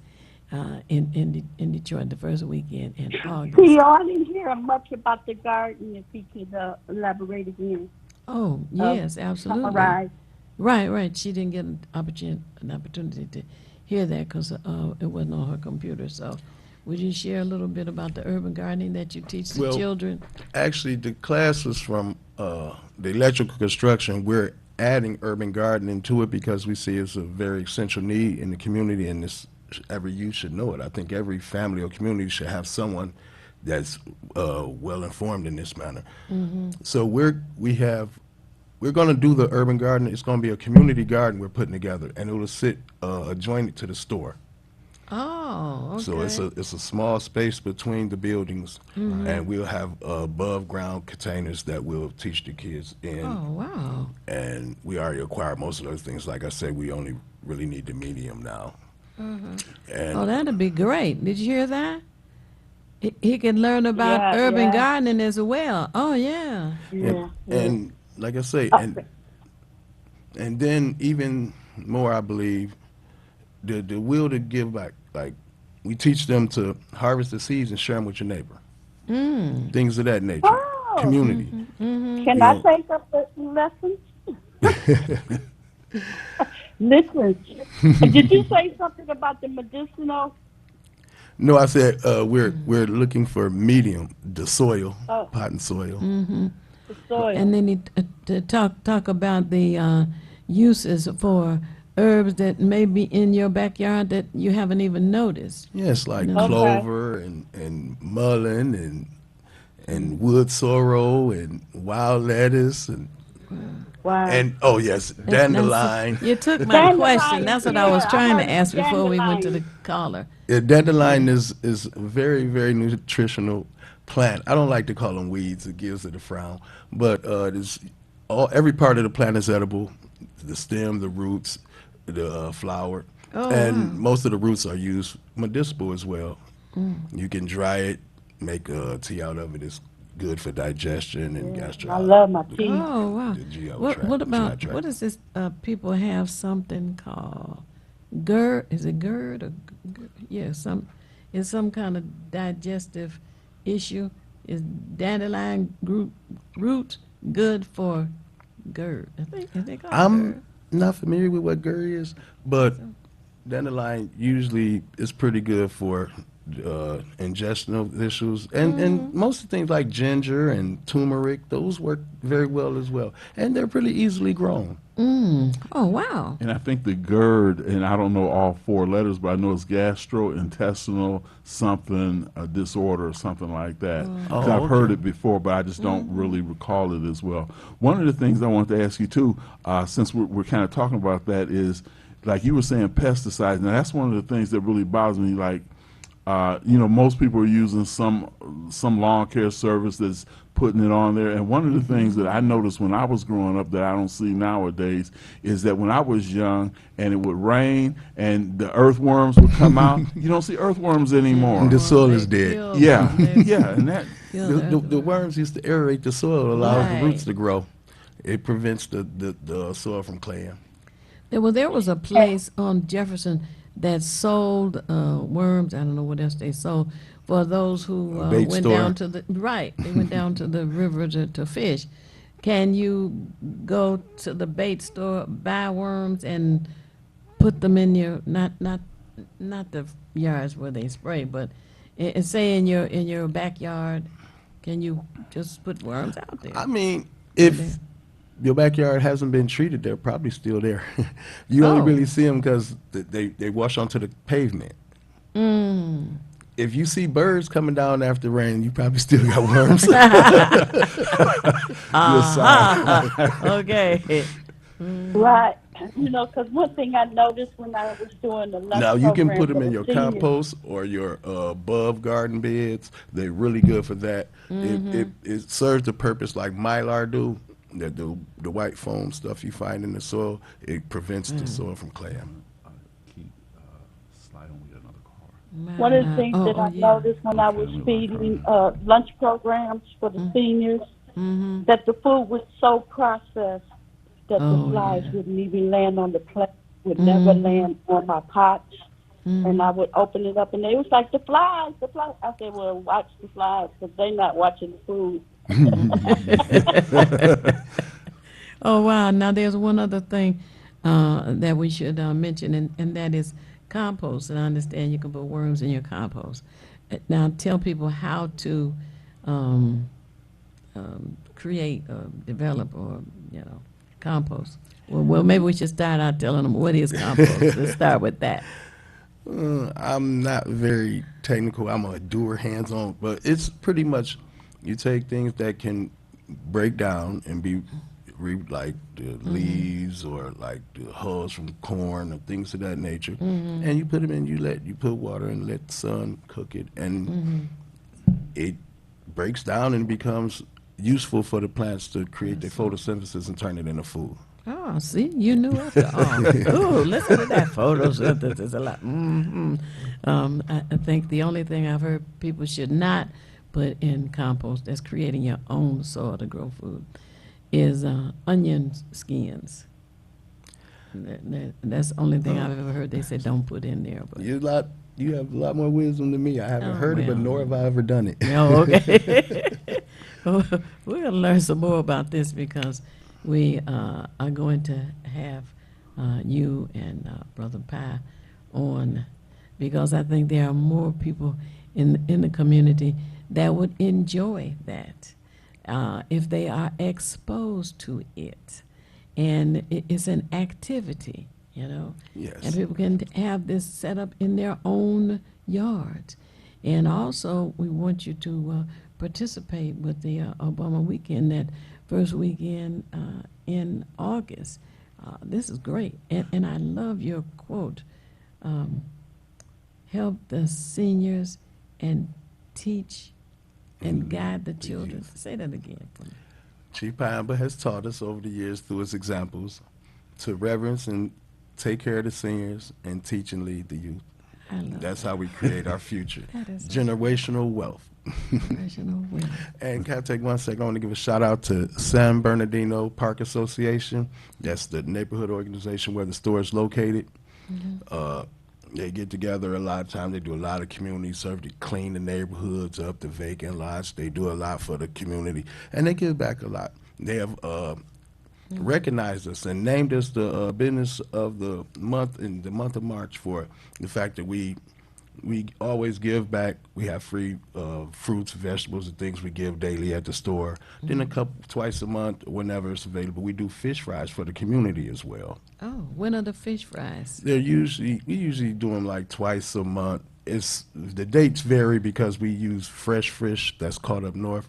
Speaker 3: in Detroit, the first weekend in August.
Speaker 14: See, I didn't hear much about the garden, if he could elaborate again.
Speaker 3: Oh, yes, absolutely.
Speaker 14: Summarize.
Speaker 3: Right. She didn't get an opportunity to hear that because it wasn't on her computer. So would you share a little bit about the urban gardening that you teach the children?
Speaker 13: Actually, the class was from the electrical construction. We're adding urban gardening to it because we see it's a very essential need in the community, and every youth should know it. I think every family or community should have someone that's well informed in this manner. So we're going to do the urban garden. It's going to be a community garden we're putting together, and it will sit adjoining to the store.
Speaker 3: Oh, okay.
Speaker 13: So it's a small space between the buildings, and we'll have above ground containers that we'll teach the kids in.
Speaker 3: Oh, wow.
Speaker 13: And we already acquired most of those things. Like I said, we only really need the medium now. And
Speaker 3: that'd be great. Did you hear that? He can learn about urban gardening as well. Oh, yeah.
Speaker 13: And like I say, and then even more, I believe, the will to give back. Like, we teach them to harvest the seeds and share them with your neighbor. Things of that nature. Community.
Speaker 14: Can I take up the lessons? Listen, did you say something about the medicinal?
Speaker 13: No, I said we're looking for medium, the soil, potting soil.
Speaker 14: The soil.
Speaker 3: And then to talk about the uses for herbs that may be in your backyard that you haven't even noticed.
Speaker 13: Yes, like clover and mullein and wood sorrel and wild lettuce and dandelion.
Speaker 3: You took my question. That's what I was trying to ask before we went to the caller.
Speaker 13: Yeah, dandelion is a very, very nutritional plant. I don't like to call them weeds; it gives it a frown. But every part of the plant is edible: the stem, the roots, the flower, and most of the roots are used medicinal as well. You can dry it, make tea out of it. It's good for digestion and gastritis.
Speaker 14: I love my tea.
Speaker 3: Oh, wow. What about, what is this, people have something called GERD, is it GERD? Or, it's some kind of digestive issue. Is dandelion root good for GERD? I think
Speaker 13: I'm not familiar with what GERD is, but dandelion usually is pretty good for ingestional issues, and most of the things like ginger and turmeric, those work very well as well, and they're pretty easily grown.
Speaker 3: Oh, wow.
Speaker 5: And I think the GERD, and I don't know all 4 letters, but I know it's gastrointestinal something, a disorder or something like that. 'Cause I've heard it before, but I just don't really recall it as well. One of the things I wanted to ask you too, since we're kind of talking about that, is like you were saying pesticides. Now that's one of the things that really bothers me. Like, most people are using some lawn care service that's putting it on there. And one of the things that I noticed when I was growing up that I don't see nowadays is that when I was young and it would rain and the earthworms would come out, you don't see earthworms anymore.
Speaker 13: The soil is dead.
Speaker 5: Yeah, yeah, and that
Speaker 13: the worms used to aerate the soil, allows
Speaker 3: Right.
Speaker 13: the roots to grow. It prevents the soil from claying.
Speaker 3: There was a place on Jefferson that sold worms. I don't know what else they sold for those who
Speaker 13: bait
Speaker 3: went
Speaker 13: store.
Speaker 3: down to the They went down to the river to fish. Can you go to the bait store, buy worms, and put them in your not the yards where they spray, but say in your backyard? Can you just put worms out there?
Speaker 13: I mean, if your backyard hasn't been treated, they're probably still there. You only really see them because they wash onto the pavement. If you see birds coming down after rain, you probably still got worms.
Speaker 3: Okay.
Speaker 14: Right. Because one thing I noticed when I was doing the lunch
Speaker 13: Now, you can
Speaker 14: program
Speaker 13: put them
Speaker 14: for
Speaker 13: in
Speaker 14: the
Speaker 13: your
Speaker 14: seniors-
Speaker 13: compost or your above garden beds. They're really good for that. It serves the purpose like Mylar do. The white foam stuff you find in the soil, it prevents the soil from claying.
Speaker 14: One of the things that I noticed when I was feeding lunch programs for the seniors, that the food was so processed that the flies wouldn't even land on the plate, would never land on my pots. And I would open it up, and they was like, the flies. I said, well, watch the flies, because they're not watching the food.
Speaker 3: Oh, wow. Now, there's one other thing that we should mention, and that is compost. And I understand you can put worms in your compost. Now, tell people how to create or develop or, compost. Well, maybe we should start out telling them what is compost. Let's start with that.
Speaker 13: I'm not very technical. I'm a doer, hands-on, but it's pretty much you take things that can break down and be like the leaves or like the hulls from corn or things of that nature, and you put them in. You put water and let the sun cook it, and it breaks down and becomes useful for the plants to create their photosynthesis and turn it into food.
Speaker 3: Oh, see, you knew after all. Ooh, listen to that photosynthesis a lot. I think the only thing I've heard people should not put in compost that's creating your own soil to grow food is onion skins. That's the only thing I've ever heard they say don't put in there. But
Speaker 13: You have a lot more wisdom than me. I haven't heard it, but nor have I ever done it.
Speaker 3: Oh, okay. We're going to learn some more about this because we are going to have you and Brother Pye on, because I think there are more people in the community that would enjoy that if they are exposed to it. And it's an activity,
Speaker 13: Yes.
Speaker 3: and people can have this set up in their own yards. And also, we want you to participate with the Obama Weekend, that first weekend in August. This is great. And I love your quote, help the seniors and teach and guide the children. Say that again, please.
Speaker 13: Chief Piamba has taught us over the years through his examples to reverence and take care of the seniors and teach and lead the youth. That's how we create our future.
Speaker 3: That is
Speaker 13: generational wealth.
Speaker 3: Generational wealth.
Speaker 13: And can I take 1 second? I want to give a shout out to San Bernardino Park Association. That's the neighborhood organization where the store is located. They get together a lot of times. They do a lot of community service to clean the neighborhoods up, the vacant lots. They do a lot for the community, and they give back a lot. They have recognized us and named us the business of the month in the month of March for the fact that we we always give back. We have free fruits, vegetables, and things we give daily at the store. Then twice a month, whenever it's available, we do fish fries for the community as well.
Speaker 3: Oh, when are the fish fries?
Speaker 13: We usually do them like twice a month. The dates vary because we use fresh fish that's caught up north.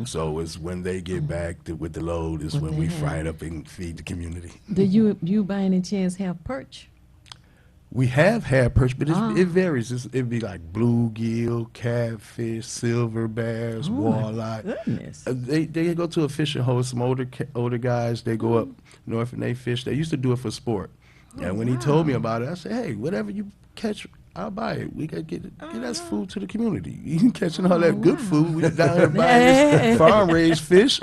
Speaker 13: So it's when they get back with the load is when we fry it up and feed the community.
Speaker 3: Do you by any chance have perch?
Speaker 13: We have had perch, but it varies. It'd be like bluegill, catfish, silver bass, walleye.
Speaker 3: Goodness.
Speaker 13: They go to a fishing hole. Some older guys, they go up north and they fish. They used to do it for sport. And when he told me about it, I said, hey, whatever you catch, I'll buy it. We got to get us food to the community. You catching all that good food. We down here buying this farm-raised fish.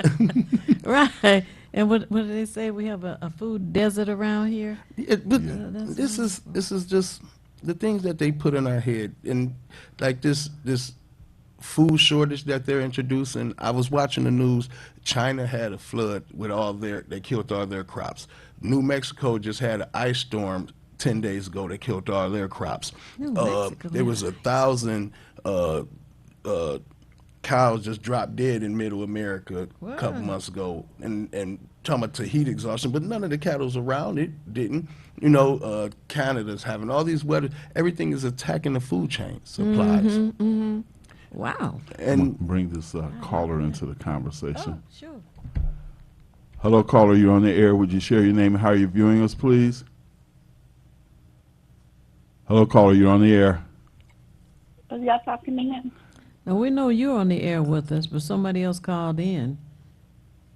Speaker 3: Right. And what do they say? We have a food desert around here?
Speaker 13: This is just the things that they put in our head. And like this food shortage that they're introducing. I was watching the news. China had a flood with they killed all their crops. New Mexico just had an ice storm 10 days ago that killed all their crops. There was 1,000 cows just dropped dead in Middle America a couple months ago, and talking about to heat exhaustion, but none of the cattle's around it didn't. Canada's having all these weather. Everything is attacking the food chain supplies.
Speaker 3: Wow.
Speaker 5: And bring this caller into the conversation.
Speaker 3: Oh, sure.
Speaker 5: Hello, caller. You're on the air. Would you share your name and how you're viewing us, please? Hello, caller. You're on the air.
Speaker 14: Are y'all talking to him?
Speaker 3: Now, we know you're on the air with us, but somebody else called in.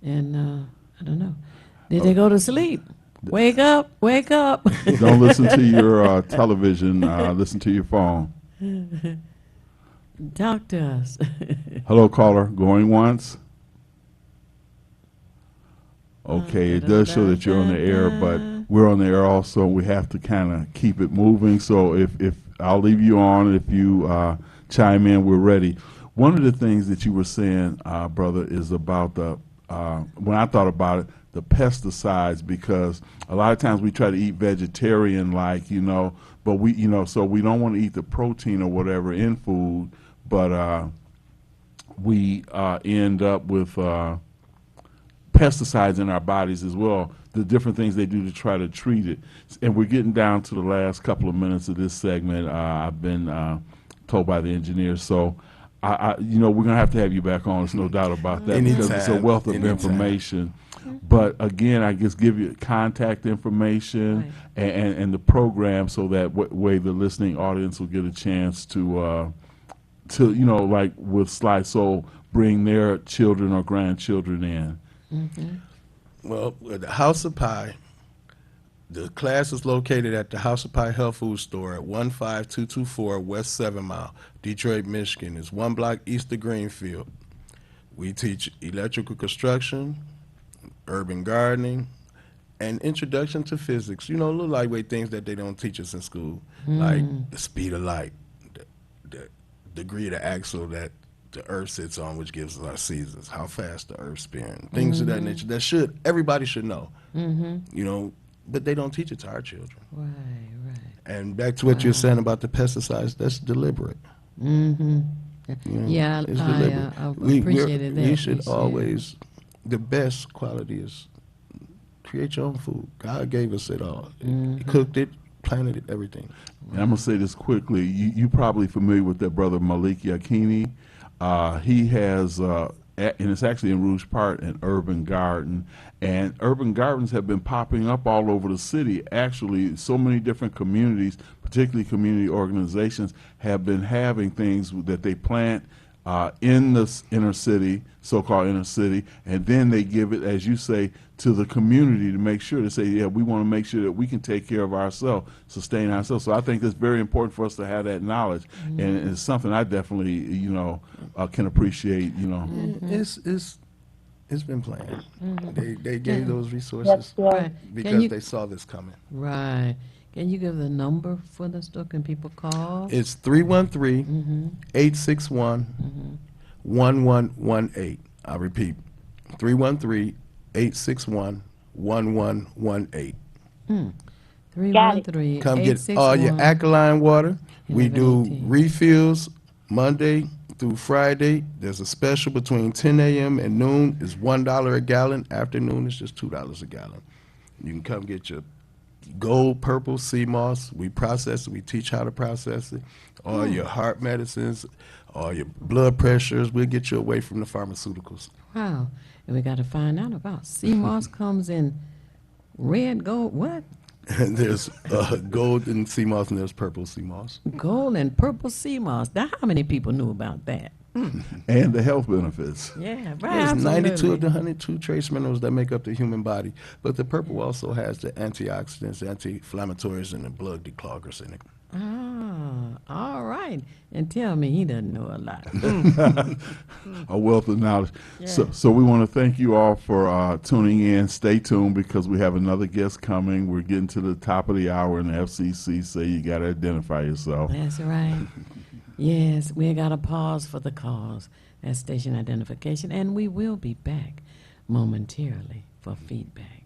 Speaker 3: And I don't know. Did they go to sleep? Wake up. Wake up.
Speaker 5: Don't listen to your television. Listen to your phone.
Speaker 3: Talk to us.
Speaker 5: Hello, caller. Going once? Okay, it does show that you're on the air, but we're on the air also. We have to kind of keep it moving. So if I'll leave you on, if you chime in, we're ready. One of the things that you were saying, brother, is about when I thought about it, the pesticides, because a lot of times we try to eat vegetarian, but so we don't want to eat the protein or whatever in food, but we end up with pesticides in our bodies as well, the different things they do to try to treat it. And we're getting down to the last couple of minutes of this segment. I've been told by the engineers. So, we're going to have you back on. There's no doubt about that. Because it's a wealth of information. But again, I just give you contact information and the program so that way the listening audience will get a chance to like with Sly Soul, bring their children or grandchildren in.
Speaker 13: Well, with the House of Pie, the class is located at the House of Pie Health Food Store at 15224 West 7 Mile, Detroit, Michigan. It's 1 block east of Greenfield. We teach electrical construction, urban gardening, and introduction to physics. Little lightweight things that they don't teach us in school, like the speed of light, the degree of the axle that the Earth sits on, which gives us our seasons, how fast the Earth spins, things of that nature that everybody should know. But they don't teach it to our children.
Speaker 3: Right.
Speaker 13: And back to what you're saying about the pesticides, that's deliberate.
Speaker 3: Yeah,
Speaker 13: it's deliberate.
Speaker 3: I appreciated that.
Speaker 13: We should always, the best quality is create your own food. God gave us it all. He cooked it, planted it, everything.
Speaker 5: And I'm going to say this quickly. You probably familiar with that brother Malik Yakini. He has, and it's actually in Rouge Park, an urban garden. And urban gardens have been popping up all over the city. Actually, so many different communities, particularly community organizations, have been having things that they plant in the inner city, so-called inner city, and then they give it, as you say, to the community to make sure to say, yeah, we want to make sure that we can take care of ourselves, sustain ourselves. So I think it's very important for us to have that knowledge, and it's something I definitely, can appreciate.
Speaker 13: It's been planned. They gave those resources because they saw this coming.
Speaker 3: Right. Can you give the number for the store? Can people call?
Speaker 13: It's 313-861-1118. I repeat, 313-861-1118.
Speaker 3: 313-861.
Speaker 13: Come get all your alkaline water, We do
Speaker 3: 11:18.
Speaker 13: refills Monday through Friday. There's a special between 10 a.m. and noon. It's $1 a gallon. Afternoon is just $2 a gallon. You can come get your gold, purple, sea moss. We process it. We teach how to process it. All your heart medicines, all your blood pressures. We'll get you away from the pharmaceuticals.
Speaker 3: Wow. And we got to find out about sea moss comes in red, gold, what?
Speaker 13: There's gold and sea moss, and there's purple sea moss.
Speaker 3: Gold and purple sea moss. Now, how many people knew about that?
Speaker 5: And the health benefits.
Speaker 3: Yeah, right.
Speaker 13: There's 92
Speaker 3: absolutely.
Speaker 13: of the 102 trace minerals that make up the human body, but the purple also has the antioxidants, anti-inflammatories, and the blood decloggers in it.
Speaker 3: Ah, all right. And tell me he doesn't know a lot.
Speaker 5: A wealth of knowledge.
Speaker 3: Yeah.
Speaker 5: So we want to thank you all for tuning in. Stay tuned because we have another guest coming. We're getting to the top of the hour, and the FCC say you got to identify yourself.
Speaker 3: That's right. Yes, we got to pause for the cause. That's station identification. And we will be back momentarily for feedback.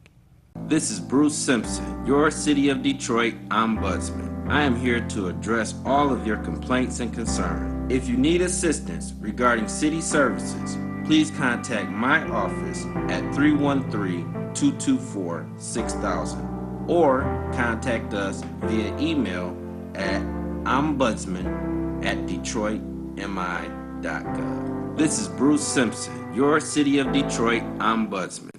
Speaker 15: This is Bruce Simpson, your City of Detroit Ombudsman. I am here to address all of your complaints and concerns. If you need assistance regarding city services, please contact my office at 313-224-6000 or contact us via email at ombudsman@detroitmi.gov. This is Bruce Simpson, your City of Detroit Ombudsman.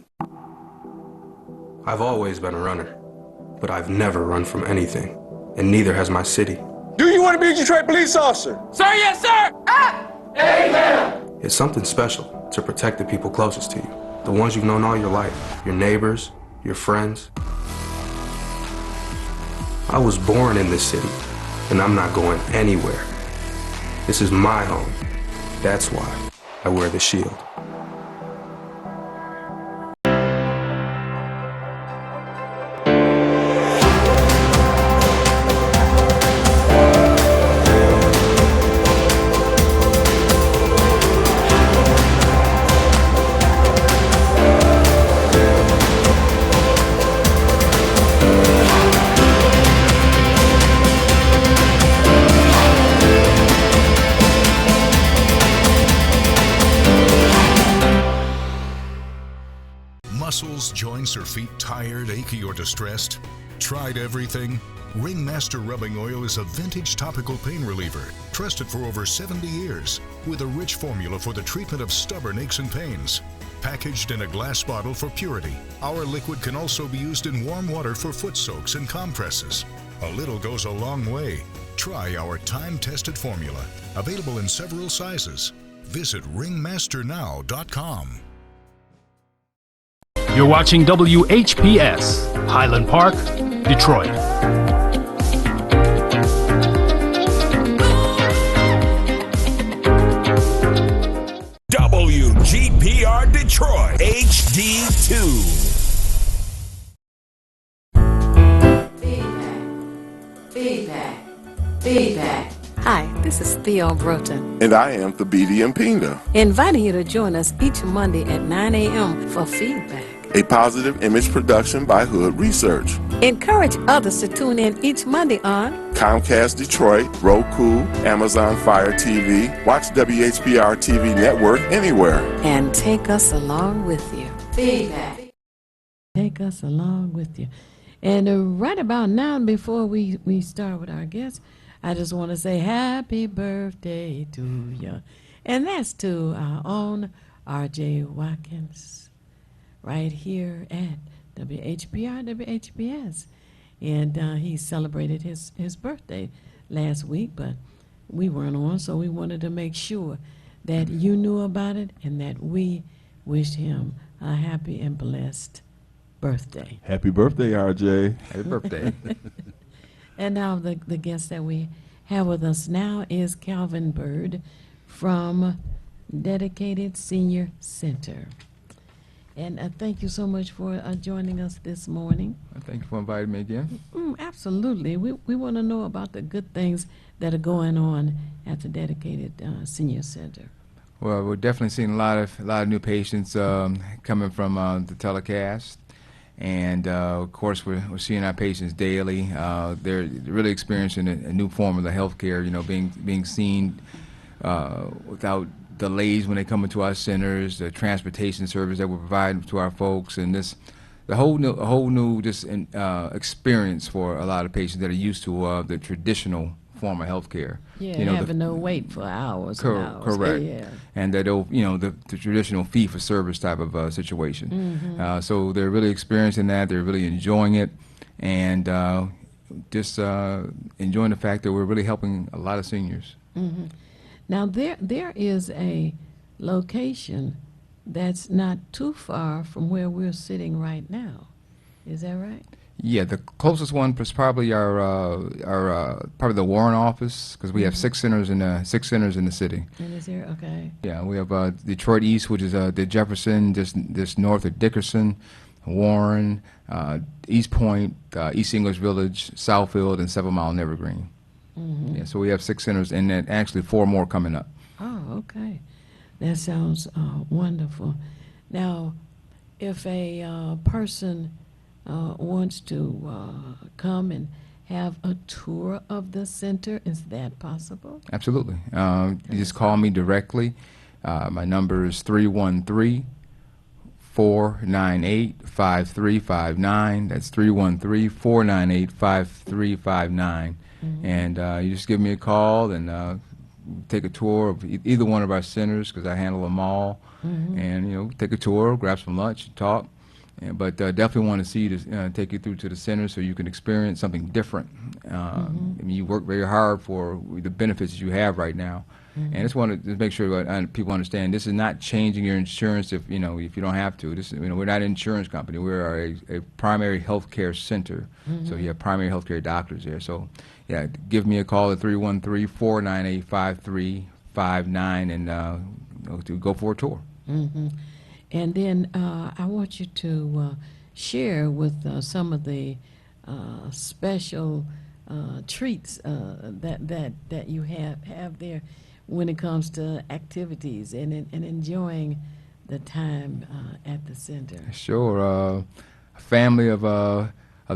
Speaker 16: I've always been a runner, but I've never run from anything, and neither has my city.
Speaker 17: Do you want to be a Detroit police officer? Sir, yes, sir! Amen!
Speaker 16: It's something special to protect the people closest to you, the ones you've known all your life, your neighbors, your friends. I was born in this city, and I'm not going anywhere. This is my home. That's why I wear the shield.
Speaker 18: Muscles, joints, or feet tired, achy, or distressed? Tried everything? Ringmaster Rubbing Oil is a vintage topical pain reliever, trusted for over 70 years, with a rich formula for the treatment of stubborn aches and pains. Packaged in a glass bottle for purity, our liquid can also be used in warm water for foot soaks and compresses. A little goes a long way. Try our time-tested formula, available in several sizes. Visit ringmasternow.com.
Speaker 1: You're watching WHPS, Highland Park, Detroit.
Speaker 2: WGPR Detroit, HD2.
Speaker 3: Feedback. Hi, this is Theo Broughton,
Speaker 4: And I am Thabiti Mpinda,
Speaker 3: inviting you to join us each Monday at 9 a.m. for feedback.
Speaker 4: a positive image production by Hood Research.
Speaker 3: Encourage others to tune in each Monday on
Speaker 4: Comcast Detroit, Roku, Amazon Fire TV, watch WHPR TV Network anywhere.
Speaker 3: and take us along with you. Feedback. Take us along with you. And right about now, before we start with our guests, I just want to say happy birthday to you. And that's to our own R.J. Watkins, right here at WHPR, WHPS. And he celebrated his birthday last week, but we weren't on, so we wanted to make sure that you knew about it and that we wished him a happy and blessed birthday.
Speaker 5: Happy birthday, RJ.
Speaker 19: Happy birthday.
Speaker 3: And now the guest that we have with us now is Calvin Bird from Dedicated Senior Center. And thank you so much for joining us this morning.
Speaker 19: Thank you for inviting me again.
Speaker 3: Absolutely. We want to know about the good things that are going on at the Dedicated Senior Center.
Speaker 19: Well, we're definitely seeing a lot of new patients coming from the telecast, And of course, we're seeing our patients daily. They're really experiencing a new form of the healthcare. You know, being seen without delays when they come into our centers, the transportation service that we're providing to our folks, and the whole new experience for a lot of patients that are used to the traditional form of healthcare.
Speaker 3: Yeah,
Speaker 19: you know,
Speaker 3: having no wait for hours. and hours.
Speaker 19: Correct.
Speaker 3: Yeah.
Speaker 19: And that the traditional fee-for-service type of situation.
Speaker 3: Mhm.
Speaker 19: So they're really experiencing that. They're really enjoying it, and just enjoying the fact that we're really helping a lot of seniors.
Speaker 3: Mhm. Now there is a location that's not too far from where we're sitting right now. Is that right?
Speaker 19: Yeah, the closest one is probably our probably the Warren office, because we have 6 centers in the city.
Speaker 3: And is there okay?
Speaker 19: Yeah, we have Detroit East, which is the Jefferson, just north of Dickerson, Warren, East Point, East English Village, Southfield, and 7 Mile and Evergreen.
Speaker 3: Mhm.
Speaker 19: Yeah, so we have 6 centers, and then actually 4 more coming up.
Speaker 3: Oh, okay. That sounds wonderful. Now, if a person wants to come and have a tour of the center, is that possible?
Speaker 19: Absolutely. You just call me directly. My number is 313-498-5359. That's 313-498-5359. And you just give me a call and take a tour of either one of our centers, because I handle them all. And take a tour, grab some lunch, talk. But definitely want to see you to take you through to the center so you can experience something different. I mean, you work very hard for the benefits that you have right now. And I just want to make sure people understand this is not changing your insurance if you don't have to. This we're not an insurance company. We are a primary health care center. So you have primary health care doctors there. So yeah, give me a call at 313-498-5359 and to go for a tour.
Speaker 3: And then I want you to share with some of the special treats that you have there when it comes to activities and enjoying the time at the center.
Speaker 19: Sure. A family of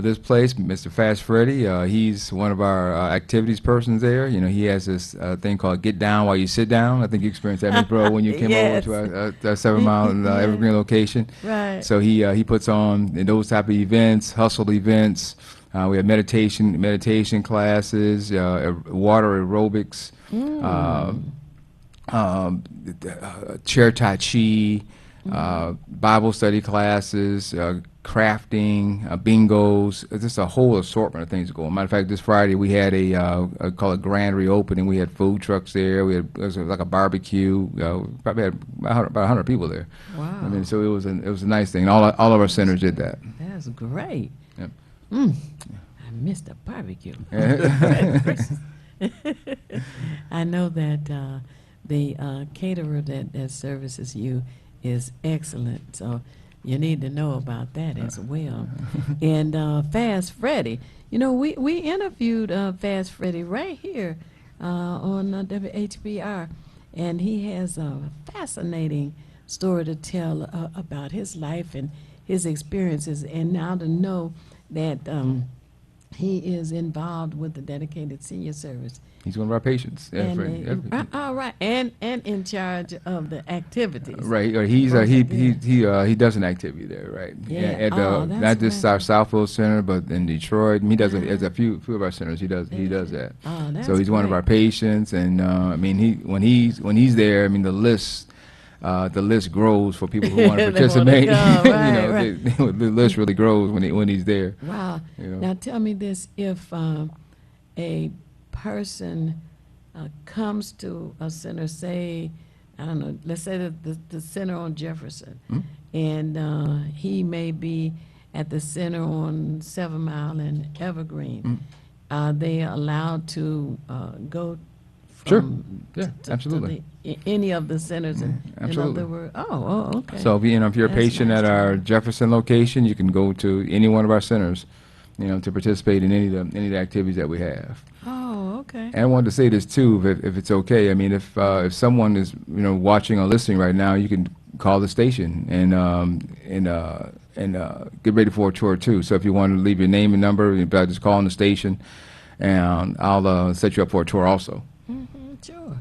Speaker 19: this place, Mr. Fast Freddy, he's one of our activities persons there. He has this thing called Get Down While You Sit Down. I think you experienced that, Ms. Bro, when you came over to our 7 Mile Evergreen location.
Speaker 3: Right.
Speaker 19: So he puts on those type of events, hustle events. We have meditation classes, water aerobics, chair tai chi, Bible study classes, crafting, bingos, just a whole assortment of things going. Matter of fact, this Friday we had a call it grand reopening. We had food trucks there. It was like a barbecue. Probably had about 100 people there.
Speaker 3: Wow!
Speaker 19: I mean, so it was a nice thing. All of our centers did that.
Speaker 3: That's great.
Speaker 19: Yep.
Speaker 3: I missed the barbecue. I know that the caterer that services you is excellent, so you need to know about that as well. And Fast Freddy, we interviewed Fast Freddy right here on WHBR, and he has a fascinating story to tell about his life and his experiences, and now to know that he is involved with the Dedicated Senior Service.
Speaker 19: He's one of our patients.
Speaker 3: All right, and in charge of the activities.
Speaker 19: Right, or he does an activity there, right?
Speaker 3: Yeah.
Speaker 19: Not just our Southfield Center, but in Detroit. He does it at a few of our centers. He does that.
Speaker 3: Oh, that's
Speaker 19: so he's one of our patients, and I mean, when he's there, I mean, the list grows for people who want to participate. The list really grows when he's there.
Speaker 3: Wow. Now tell me this: if a person comes to a center, say, I don't know, let's say the center on Jefferson, and he may be at the center on 7 Mile and Evergreen, are they allowed to go from
Speaker 19: absolutely.
Speaker 3: Any of the centers?
Speaker 19: Absolutely.
Speaker 3: In other words, okay.
Speaker 19: So if you're a patient
Speaker 3: nice
Speaker 19: at our Jefferson location, you can go to any one of our centers, to participate in any of the activities that we have.
Speaker 3: Oh, okay.
Speaker 19: And I wanted to say this too, if it's okay. I mean, if someone is watching or listening right now, you can call the station and get ready for a tour too. So if you want to leave your name and number, you better just call on the station, and I'll set you up for a tour also.
Speaker 3: Sure.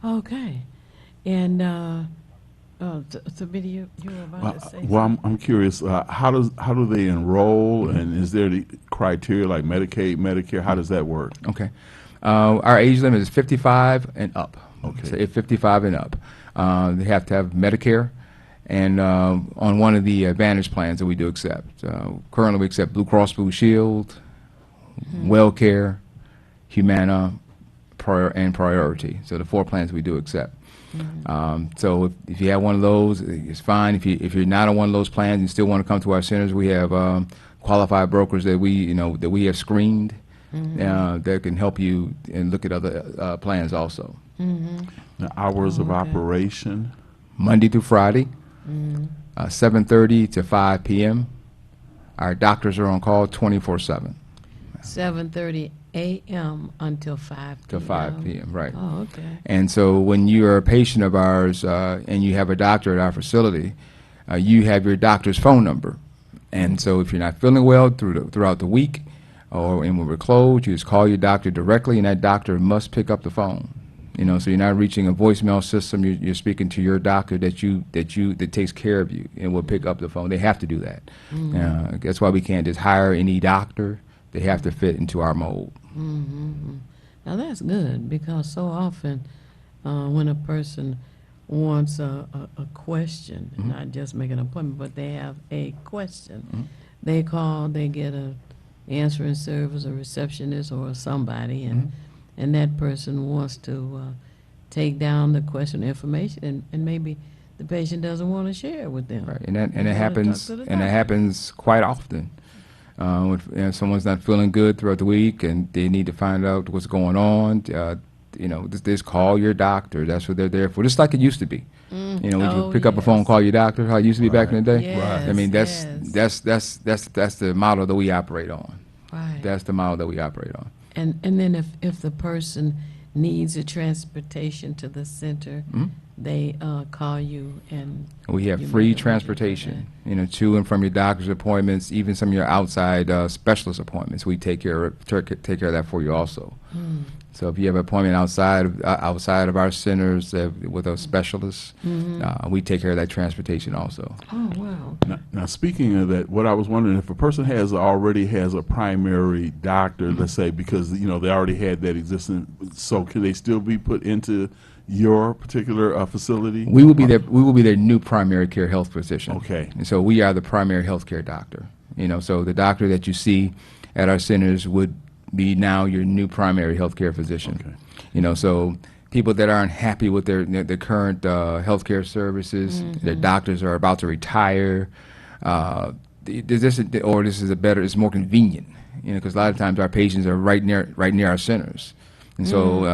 Speaker 3: Okay. And Thabiti, you were about to say
Speaker 5: well, I'm curious. How do they enroll, and is there the criteria like Medicaid, Medicare? How does that work?
Speaker 19: Okay. Our age limit is 55 and up.
Speaker 5: Okay.
Speaker 19: So if 55 and up, they have to have Medicare, and on one of the Advantage plans that we do accept. Currently, we accept Blue Cross Blue Shield, WellCare, Humana, and Priority. So the 4 plans we do accept. So if you have one of those, it's fine. If you're not on one of those plans and still want to come to our centers, we have qualified brokers that we have screened that can help you and look at other plans also.
Speaker 5: The hours of operation?
Speaker 19: Monday through Friday, 7:30 to 5 p.m. Our doctors are on call 24/7.
Speaker 3: 7:30 a.m. until 5 p.m.
Speaker 19: Till 5 p.m., right.
Speaker 3: Oh, okay.
Speaker 19: And so when you're a patient of ours and you have a doctor at our facility, you have your doctor's phone number. And so if you're not feeling well throughout the week or when we're closed, you just call your doctor directly, and that doctor must pick up the phone. You know, so you're not reaching a voicemail system. You're speaking to your doctor that takes care of you and will pick up the phone. They have to do that. That's why we can't just hire any doctor. They have to fit into our mold.
Speaker 3: Now that's good, because so often when a person wants a question, not just make an appointment, but they have a question, they call, they get a answering service, a receptionist or somebody, and that person wants to take down the question information, and maybe the patient doesn't want to share it with them.
Speaker 19: Right, and that happens quite often. If someone's not feeling good throughout the week and they need to find out what's going on, just call your doctor. That's what they're there for. Just like it used to be. Would you pick up a phone, call your doctor? How it used to be back in the day.
Speaker 3: Yes,
Speaker 19: I mean, that's the model that we operate on.
Speaker 3: Right.
Speaker 19: That's the model that we operate on.
Speaker 3: And then if the person needs a transportation to the center, they call you, and
Speaker 19: we have free transportation, to and from your doctor's appointments, even some of your outside specialist appointments. We take care of that for you also. So if you have an appointment outside of our centers with a specialist, we take care of that transportation also.
Speaker 3: Oh, wow.
Speaker 5: Now, speaking of that, what I was wondering, if a person already has a primary doctor, let's say, because they already had that existing, so can they still be put into your particular facility?
Speaker 19: We will be their new primary care health physician.
Speaker 5: Okay.
Speaker 19: And so we are the primary health care doctor. So the doctor that you see at our centers would be now your new primary health care physician. Okay. So people that aren't happy with their current health care services, their doctors are about to retire, it's more convenient, because a lot of times our patients are right near our centers. And so,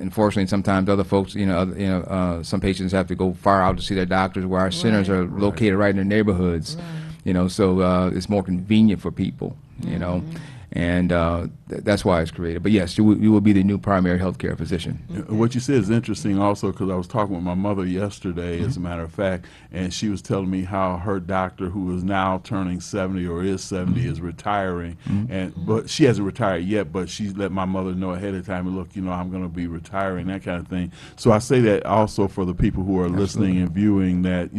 Speaker 19: unfortunately, sometimes other folks, some patients have to go far out to see their doctors, where our centers are located right in their neighborhoods. So it's more convenient for people. And that's why it's created. But yes, you will be the new primary health care physician.
Speaker 5: What you said is interesting also, because I was talking with my mother yesterday, as a matter of fact, and she was telling me how her doctor, who is now turning 70 or is 70, is retiring. But she hasn't retired yet, but she's let my mother know ahead of time, look, I'm going to be retiring, that kind of thing. So I say that also for the people who are listening and viewing, that,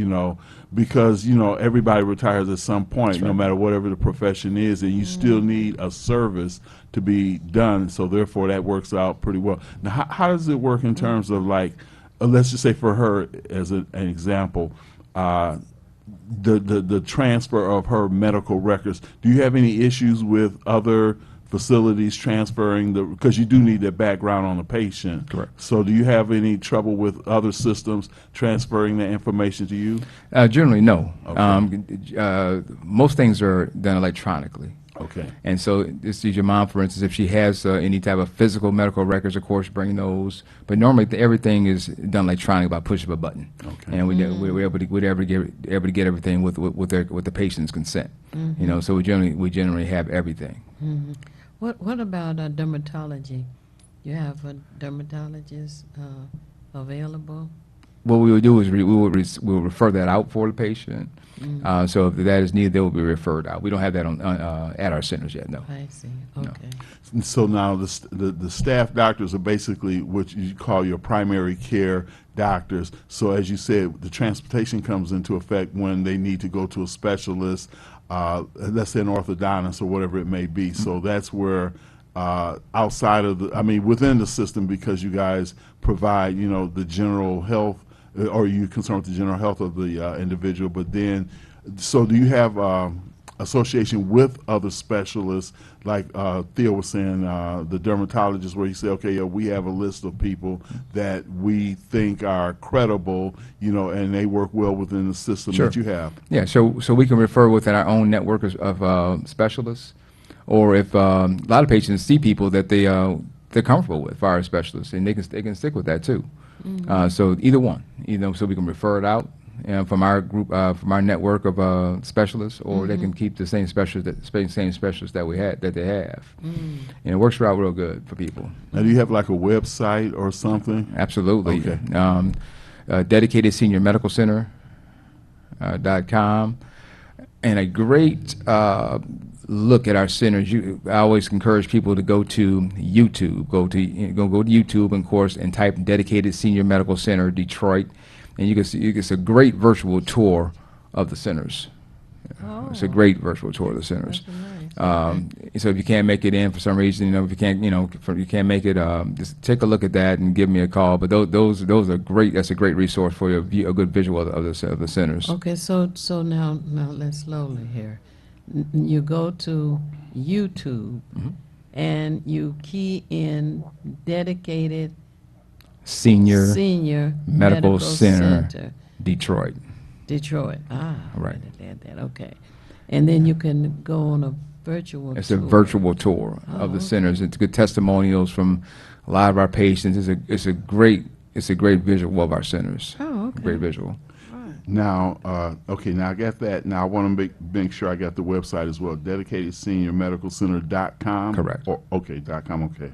Speaker 5: because, everybody retires at some point, no matter whatever the profession is, and you still need a service to be done, so therefore that works out pretty well. Now, how does it work in terms of, like, let's just say for her as an example, the transfer of her medical records? Do you have any issues with other facilities transferring because you do need that background on the patient?
Speaker 19: Correct.
Speaker 5: So do you have any trouble with other systems transferring that information to you?
Speaker 19: Generally, no.
Speaker 5: Okay.
Speaker 19: Most things are done electronically.
Speaker 5: Okay.
Speaker 19: And so this is your mom, for instance, if she has any type of physical medical records, of course, bring those. But normally everything is done electronically by push of a button.
Speaker 5: Okay.
Speaker 19: And we're able to get everything with the patient's consent. So we generally have everything.
Speaker 3: What about dermatology? You have a dermatologist available?
Speaker 19: what we would do is we would refer that out for the patient. So if that is needed, they will be referred out. We don't have that on at our centers yet. No.
Speaker 3: I see. Okay.
Speaker 5: And so now the staff doctors are basically what you call your primary care doctors. So as you said, the transportation comes into effect when they need to go to a specialist, let's say an orthodontist or whatever it may be. So that's where outside of within the system, because you guys provide, the general health, or you concerned with the general health of the individual, but then, so do you have association with other specialists, like Theo was saying, the dermatologist, where you say, okay, yeah, we have a list of people that we think are credible, and they work well within the system that you have?
Speaker 19: Yeah, so we can refer within our own network of specialists, or if a lot of patients see people that they're comfortable with, our specialists, and they can stick with that too. So either one, so we can refer it out from our group, from our network of specialists, or they can keep the same specialists that they have, and it works out real good for people.
Speaker 5: Now, do you have like a website or something?
Speaker 19: Absolutely.
Speaker 5: Okay.
Speaker 19: Dedicated Senior Medical Center .com, and a great look at our centers. I always encourage people to go to YouTube. Go to YouTube, and of course, and type Dedicated Senior Medical Center Detroit, and you can see it's a great virtual tour of the centers. It's a great virtual tour of the centers. So if you can't make it in for some reason, if you can't, you can't make it, just take a look at that and give me a call. But those are great. That's a great resource for you, a good visual of the centers.
Speaker 3: Okay, so now let's slowly here. You go to YouTube and you key in Dedicated
Speaker 19: Senior Medical Center Detroit.
Speaker 3: Right. That. Okay. And then you can go on a virtual tour.
Speaker 19: It's a virtual tour of the centers. It's good testimonials from a lot of our patients. It's a great visual of our centers.
Speaker 3: Oh, okay.
Speaker 19: Great visual.
Speaker 5: Now, okay, now I got that. Now I want to make sure I got the website as well. DedicatedSeniorMedicalCenter.com.
Speaker 19: Correct.
Speaker 5: Okay, .com. Okay.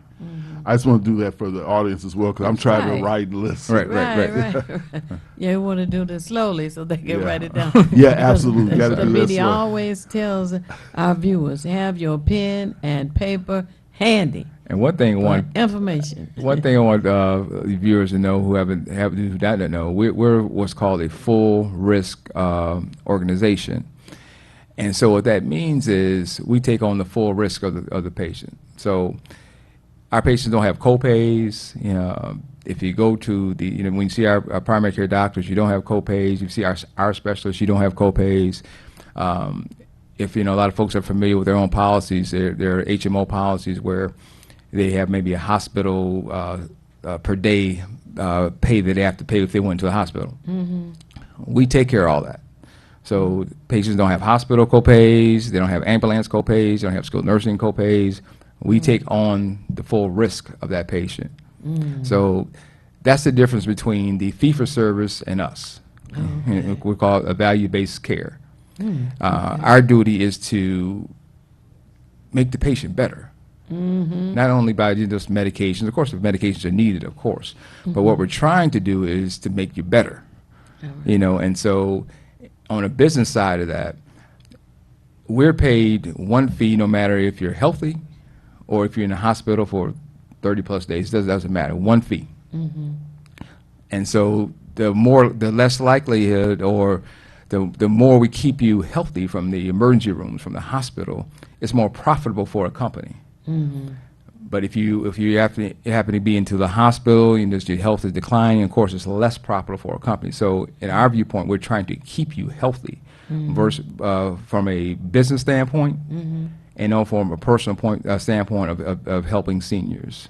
Speaker 5: I just want to do that for the audience as well, because I'm trying to write lists.
Speaker 19: Right.
Speaker 3: Yeah, you want to do this slowly so they can write it down.
Speaker 5: Yeah, absolutely. Got to
Speaker 3: the
Speaker 5: do this.
Speaker 3: media always tells our viewers, have your pen and paper handy.
Speaker 19: And one thing I want viewers to know who don't know, we're what's called a full risk organization, and so what that means is we take on the full risk of the patient. So our patients don't have co-pays. If you go to when you see our primary care doctors, you don't have co-pays. You see our specialists, you don't have co-pays. If a lot of folks are familiar with their own policies, their HMO policies, where they have maybe a hospital per day pay that they have to pay if they went to the hospital. We take care of all that. So patients don't have hospital co-pays, they don't have ambulance co-pays, they don't have skilled nursing co-pays. We take on the full risk of that patient. So that's the difference between the fee-for-service and us. We call it a value-based care. Our duty is to make the patient better. Not only by just medications. Of course, if medications are needed, of course. But what we're trying to do is to make you better. And so on a business side of that, we're paid one fee no matter if you're healthy or if you're in the hospital for 30 plus days. It doesn't matter. One fee. And so the less likelihood, or the more we keep you healthy from the emergency rooms, from the hospital, it's more profitable for a company. But if you happen to be into the hospital and just your health is declining, of course, it's less profitable for a company. So in our viewpoint, we're trying to keep you healthy, versus from a business standpoint, and from a personal standpoint of helping seniors.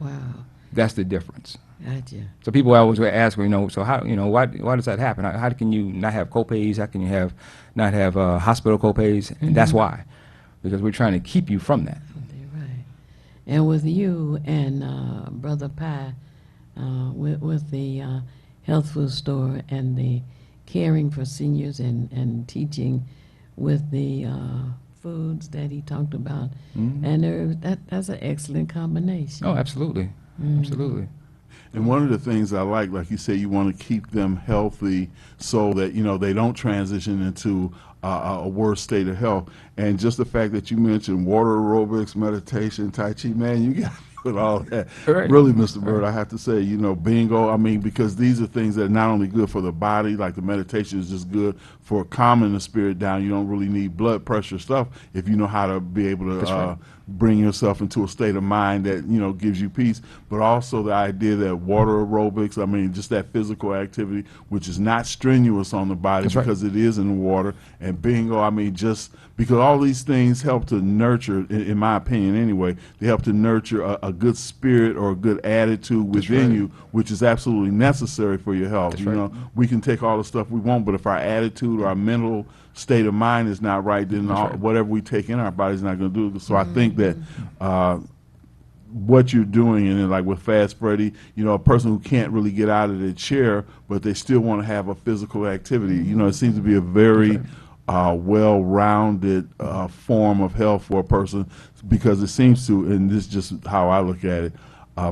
Speaker 3: Wow,
Speaker 19: that's the difference.
Speaker 3: Gotcha.
Speaker 19: So people always ask, so how, why does that happen? How can you not have co-pays? How can you not have hospital co-pays? And that's why, because we're trying to keep you from that.
Speaker 3: And with you and Brother Pye, with the health food store and the caring for seniors and teaching with the foods that he talked about, and that's an excellent combination.
Speaker 19: Oh, absolutely, absolutely.
Speaker 5: And one of the things I like you say, you want to keep them healthy so that, they don't transition into a worse state of health. And just the fact that you mentioned water aerobics, meditation, Tai Chi, man, you got with all that.
Speaker 19: Right.
Speaker 5: Really, Mr. Bird, I have to say, bingo, because these are things that are not only good for the body, like the meditation is just good for calming the spirit down. You don't really need blood pressure stuff if you know how to be able to bring yourself into a state of mind that, gives you peace. But also the idea that water aerobics, just that physical activity, which is not strenuous on the body because it is in the water. And bingo, just because all these things help to nurture, in my opinion anyway, they help to nurture a good spirit or a good attitude within you, which is absolutely necessary for your health. We can take all the stuff we want, but if our attitude or our mental state of mind is not right, then whatever we take in our body is not going to do it. So I think that what you're doing, and then like with Fast Freddy, a person who can't really get out of their chair, but they still want to have a physical activity. It seems to be a very well-rounded form of health for a person, because it seems to, and this is just how I look at it,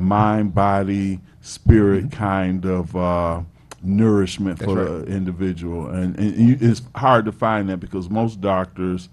Speaker 5: mind, body, spirit kind of nourishment for the individual. And it's hard to find that because most doctors,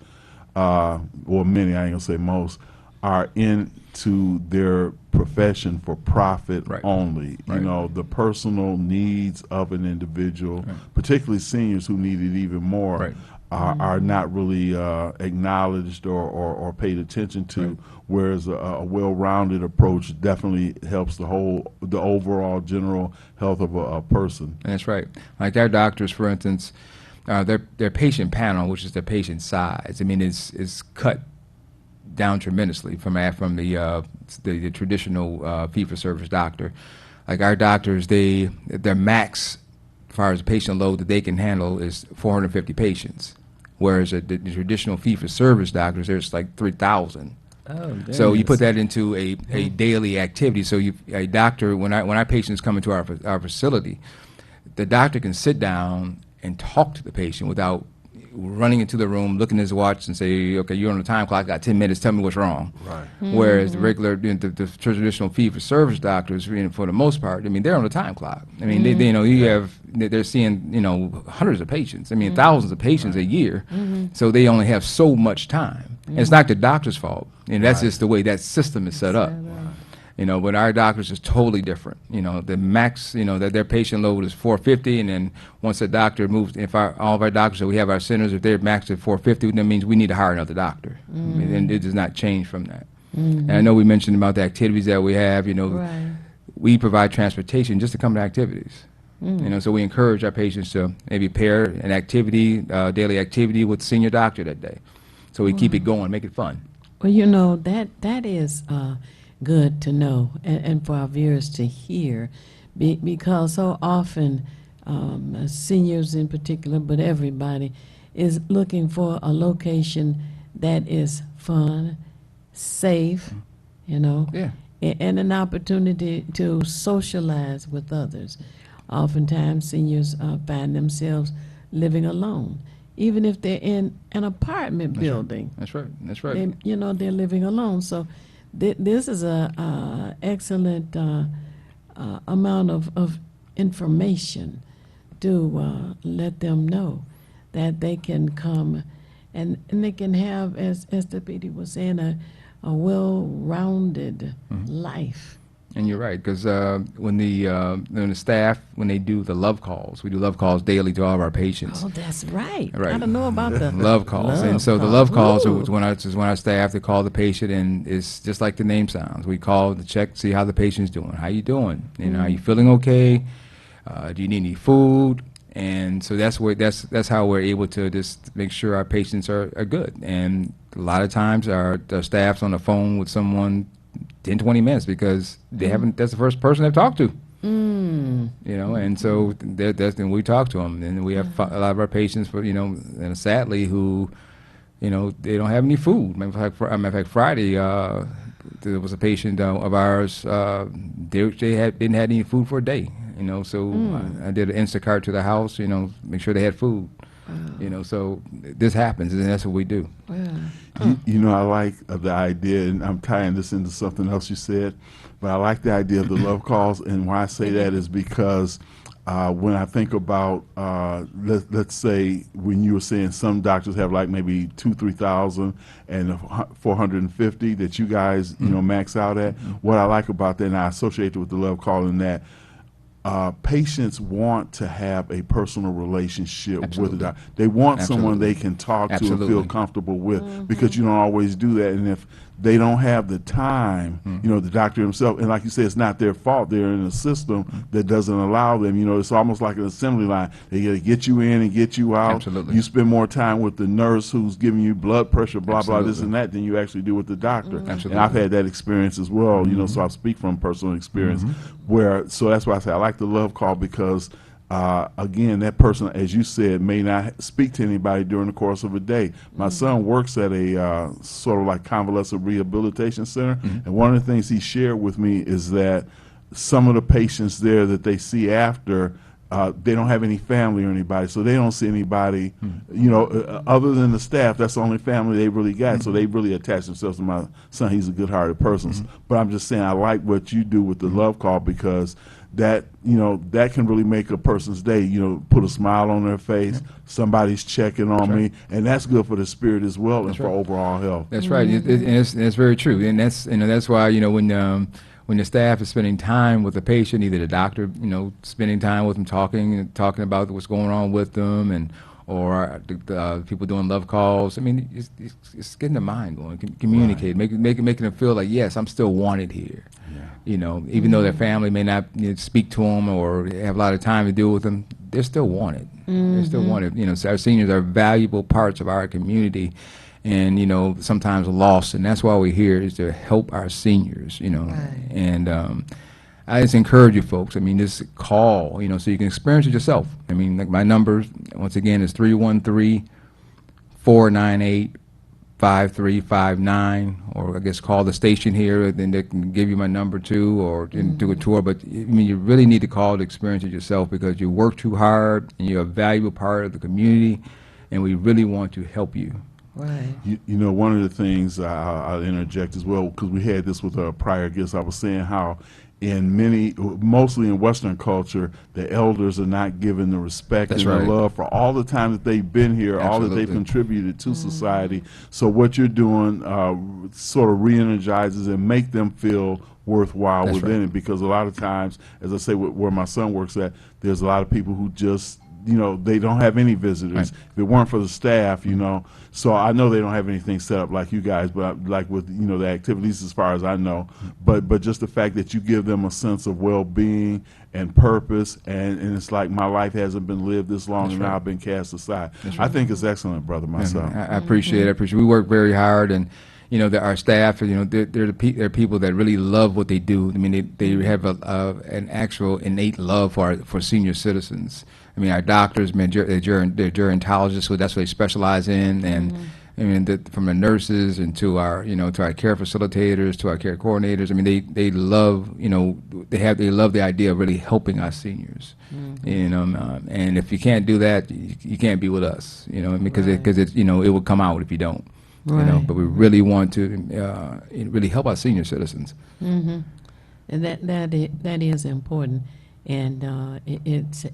Speaker 5: or many, I ain't gonna say most, are into their profession for profit only. The personal needs of an individual, particularly seniors who need it even more, are not really acknowledged or paid attention to, whereas a well-rounded approach definitely helps the overall general health of a person.
Speaker 19: That's right. Like our doctors, for instance, their patient panel, which is their patient size, is cut down tremendously from the traditional fee-for-service doctor. Like our doctors, their max, as far as the patient load that they can handle, is 450 patients, whereas the traditional fee-for-service doctors, there's like 3,000.
Speaker 20: Oh,
Speaker 19: so you put that into a daily activity. So a doctor, when our patients come into our facility, the doctor can sit down and talk to the patient without running into the room, looking at his watch and say, okay, you're on the time clock, got 10 minutes, tell me what's wrong.
Speaker 5: Right.
Speaker 19: Whereas the regular, the traditional fee-for-service doctors, for the most part, they're on the time clock. They're seeing, hundreds of patients, thousands of patients a year, so they only have so much time. And it's not the doctor's fault, and that's just the way that system is set up. But our doctors is totally different. The max, that their patient load is 450, and then once a doctor moves, all of our doctors that we have our centers, if they're maxed at 450, that means we need to hire another doctor. And it does not change from that. And I know we mentioned about the activities that we have. We provide transportation just to come to activities. So we encourage our patients to maybe pair an activity, daily activity, with the senior doctor that day. So we keep it going, make it fun.
Speaker 3: Well, that is good to know, and for our viewers to hear, because so often seniors in particular, but everybody, is looking for a location that is fun, safe, and an opportunity to socialize with others. Oftentimes seniors find themselves living alone, even if they're in an apartment building.
Speaker 19: That's right.
Speaker 3: They're living alone. So this is a excellent amount of information to let them know that they can come and they can have, as the PD was saying, a well-rounded life.
Speaker 19: And you're right, because when the staff, when they do the love calls, we do love calls daily to all of our patients.
Speaker 3: Oh, that's right.
Speaker 19: Right.
Speaker 3: I don't know about the
Speaker 19: love calls. And so the love calls are when our staff, they call the patient, and it's just like the name sounds. We call to check, see how the patient's doing. How you doing? Are you feeling okay? Do you need any food? And so that's how we're able to just make sure our patients are good. And a lot of times our staff's on the phone with someone 10, 20 minutes because they haven't. That's the first person they've talked to. And so that's when we talk to them. And we have a lot of our patients, and sadly, who, they don't have any food. Matter of fact, Friday, there was a patient of ours. They didn't have any food for a day. So I did an Instacart to the house. Make sure they had food. You know, so this happens, and that's what we do.
Speaker 5: You know, I like the idea, and I'm tying this into something else you said, but I like the idea of the love calls, and why I say that is because when I think about, let's say, when you were saying some doctors have like maybe 2,000-3,000 and 450 that you guys, you know, max out at. What I like about that, and I associate it with the love call in that, patients want to have a personal relationship with the doctor. They want someone they can talk to and feel comfortable with, because you don't always do that. And if they don't have the time, you know, the doctor himself, and like you said, it's not their fault. They're in a system that doesn't allow them. You know, it's almost like an assembly line. They got to get you in and get you out. You spend more time with the nurse who's giving you blood pressure, blah, blah, this and that, than you actually do with the doctor. And I've had that experience as well, you know, so I speak from personal experience. Where, so that's why I say I like the love call, because again, that person, as you said, may not speak to anybody during the course of a day. My son works at a sort of like convalescent rehabilitation center, and one of the things he shared with me is that some of the patients there that they see after, they don't have any family or anybody, so they don't see anybody, you know, other than the staff. That's the only family they really got, so they really attach themselves to my son. He's a good-hearted person. But I'm just saying I like what you do with the love call, because that, you know, that can really make a person's day, you know, put a smile on their face, somebody's checking on me, and that's good for the spirit as well, and for overall health.
Speaker 19: That's right, and it's very true, and that's, you know, that's why, you know, when the staff is spending time with the patient, either the doctor, you know, spending time with them, talking about what's going on with them, and or the people doing love calls. I mean, it's getting the mind going, communicate, making them feel like, yes, I'm still wanted here. You know, even though their family may not, you know, speak to them or have a lot of time to deal with them, they're still wanted. They're still wanted. You know, so our seniors are valuable parts of our community, and, you know, sometimes lost, and that's why we're here, is to help our seniors, you know. And I just encourage you folks, I mean, just call, you know, so you can experience it yourself. I mean, like my number, once again, is 313-498-5359, or I guess call the station here, then they can give you my number too, or do a tour. But I mean, you really need to call to experience it yourself, because you work too hard and you're a valuable part of the community, and we really want to help you.
Speaker 5: Right. You know, one of the things I'll interject as well, because we had this with our prior guests, I was saying how mostly in Western culture, the elders are not given the respect and the love for all the time that they've been here, all that they've contributed to society. So what you're doing sort of re-energizes and make them feel worthwhile within it, because a lot of times, as I say, where my son works at, there's a lot of people who just, you know, they don't have any visitors. If it weren't for the staff, you know, so I know they don't have anything set up like you guys, but like with, you know, the activities as far as I know, but just the fact that you give them a sense of well-being and purpose, and it's like my life hasn't been lived this long, and now I've been cast aside. I think it's excellent, brother, myself.
Speaker 19: I appreciate it. We work very hard, and you know, our staff, you know, they're people that really love what they do. I mean, they have an actual innate love for senior citizens. I mean, our doctors, they're gerontologists, so that's what they specialize in, and I mean, from the nurses and to our, you know, to our care facilitators, to our care coordinators. I mean, they love, you know, they love the idea of really helping our seniors. You know, and if you can't do that, you can't be with us. You know, because it you know, it will come out if you don't. You know, but we really want to really help our senior citizens.
Speaker 3: And that is important, and it's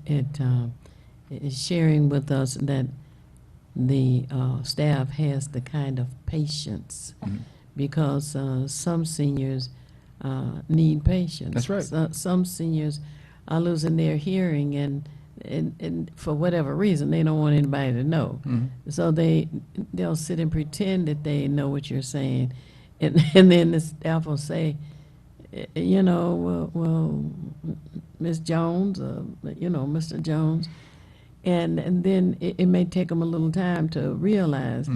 Speaker 3: sharing with us that the staff has the kind of patience, because some seniors need patience.
Speaker 19: That's right.
Speaker 3: Some seniors are losing their hearing, and for whatever reason, they don't want anybody to know. So they'll sit and pretend that they know what you're saying, and then the staff will say, you know, well, Miss Jones, you know, Mr. Jones, and then it may take them a little time to realize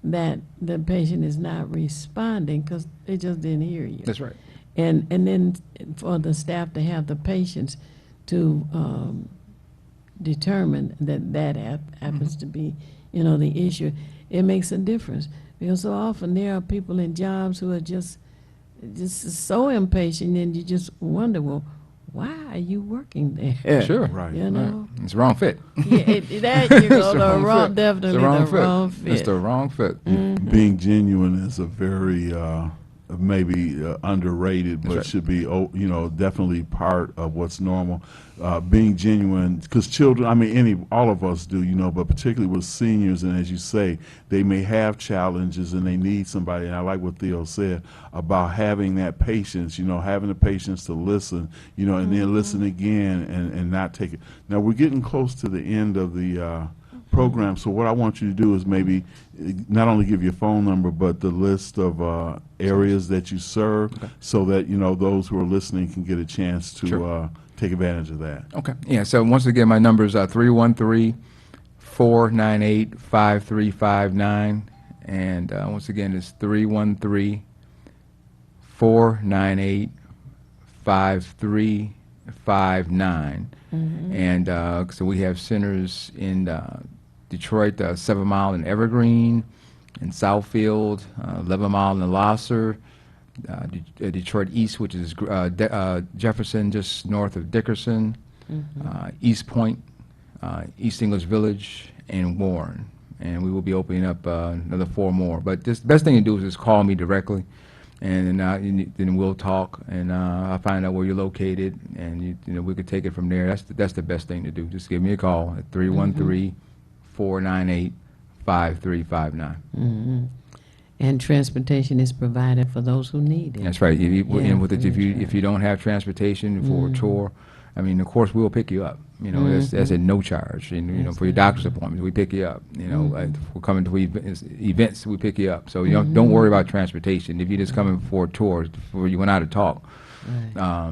Speaker 3: that the patient is not responding because they just didn't hear you.
Speaker 19: That's right.
Speaker 3: And then for the staff to have the patience to determine that happens to be, you know, the issue, it makes a difference. Because so often there are people in jobs who are just so impatient, and you just wonder, well, why are you working there?
Speaker 19: Sure.
Speaker 5: Right.
Speaker 3: You know?
Speaker 19: Right. It's the wrong fit.
Speaker 3: Yeah, there you go.
Speaker 19: It's
Speaker 3: Wrong, definitely
Speaker 19: the wrong
Speaker 3: the wrong fit.
Speaker 19: It's the wrong fit.
Speaker 5: Being genuine is a very maybe underrated, but
Speaker 19: right.
Speaker 5: should be definitely part of what's normal. Being genuine, because children, I mean, all of us do, but particularly with seniors, and as you say, they may have challenges and they need somebody. And I like what Theo said about having that patience, having the patience to listen, and then listen again and not take it. Now we're getting close to the end of the program, so what I want you to do is maybe not only give your phone number, but the list of areas that you serve, so that those who are listening can get a chance to take advantage of that.
Speaker 19: Okay. Yeah. So once again, my number is 313-498-5359, and once again, it's 313-498-5359. And so we have centers in Detroit, 7 Mile in Evergreen, in Southfield, 11 Mile in Lasser, Detroit East, which is Jefferson, just north of Dickerson, East Point, East English Village, and Warren. And we will be opening up another 4 more. But the best thing to do is just call me directly, and then we'll talk, and I'll find out where you're located, and we could take it from there. That's the best thing to do. Just give me a call at 313-498-5359.
Speaker 3: And transportation is provided for those who need it.
Speaker 19: That's right. If you don't have transportation for a tour, I mean, of course, we'll pick you up. That's at no charge. For your doctor's appointments, we pick you up. If we're coming to events, we pick you up. So don't worry about transportation. If you're just coming for a tour, for you went out to talk,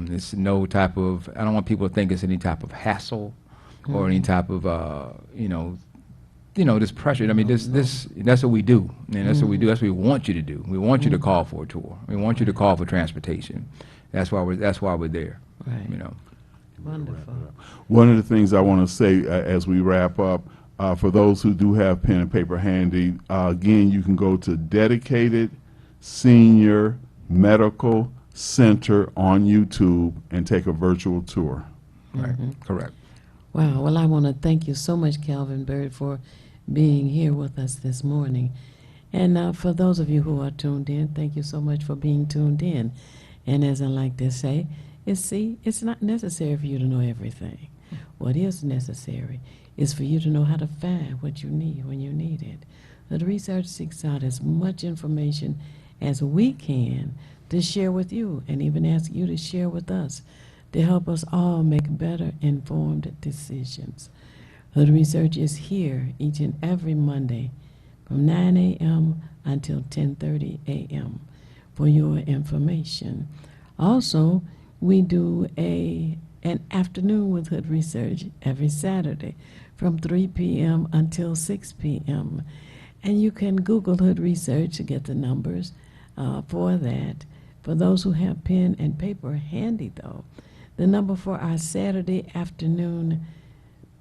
Speaker 19: it's no type of. I don't want people to think it's any type of hassle or any type of this pressure. I mean, that's what we do, and that's what we do. That's what we want you to do. We want you to call for a tour. We want you to call for transportation. That's why we're there.
Speaker 3: Right. Wonderful.
Speaker 5: One of the things I want to say as we wrap up, for those who do have pen and paper handy, again, you can go to Dedicated Senior Medical Center on YouTube and take a virtual tour.
Speaker 19: Right. Correct.
Speaker 3: Wow. Well, I want to thank you so much, Calvin Bird, for being here with us this morning. And for those of you who are tuned in, thank you so much for being tuned in. And as I like to say, it's not necessary for you to know everything. What is necessary is for you to know how to find what you need when you need it. The research seeks out as much information as we can to share with you, and even ask you to share with us, to help us all make better informed decisions. Hood Research is here each and every Monday from 9 a.m. until 10:30 a.m. for your information. Also, we do an afternoon with Hood Research every Saturday from 3 p.m. until 6 p.m. And you can Google Hood Research to get the numbers for that. For those who have pen and paper handy, though, the number for our Saturday afternoon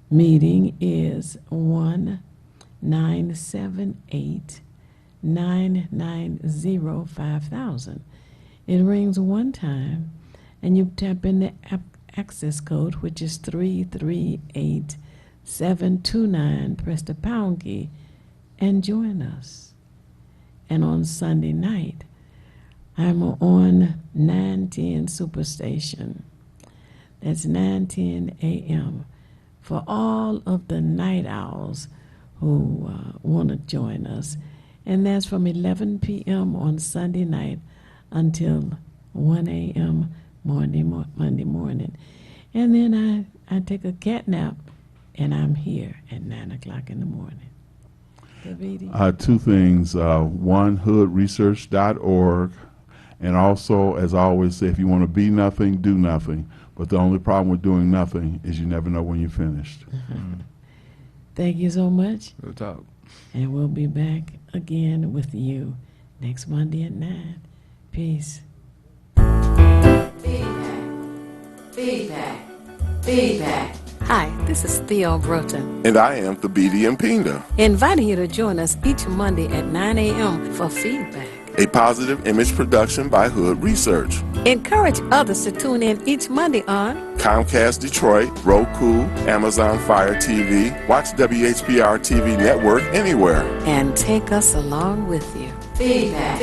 Speaker 3: meeting is 1-978-990-5000. It rings one time, and you tap in the access code, which is 338729. Press the pound key and join us. And on Sunday night, I'm on 910 Superstation. That's 9:10 a.m. for all of the night owls who want to join us. And that's from 11 p.m. on Sunday night until 1 a.m. Monday morning. And then I take a cat nap, and I'm here at 9 o'clock in the morning.
Speaker 5: Two things. One, hoodresearch.org. And also, as I always say, if you want to be nothing, do nothing. But the only problem with doing nothing is you never know when you're finished.
Speaker 3: Thank you so much.
Speaker 19: We'll talk.
Speaker 3: And we'll be back again with you next Monday at 9. Peace. Feedback. Hi, this is Theo Broughton,
Speaker 4: And I am the BD Mpinda.
Speaker 3: inviting you to join us each Monday at 9 a.m. for feedback.
Speaker 4: a Positive Image production by Hood Research.
Speaker 3: Encourage others to tune in each Monday on
Speaker 4: Comcast Detroit, Roku, Amazon Fire TV. Watch WHPR TV Network anywhere.
Speaker 3: and take us along with you. Feedback.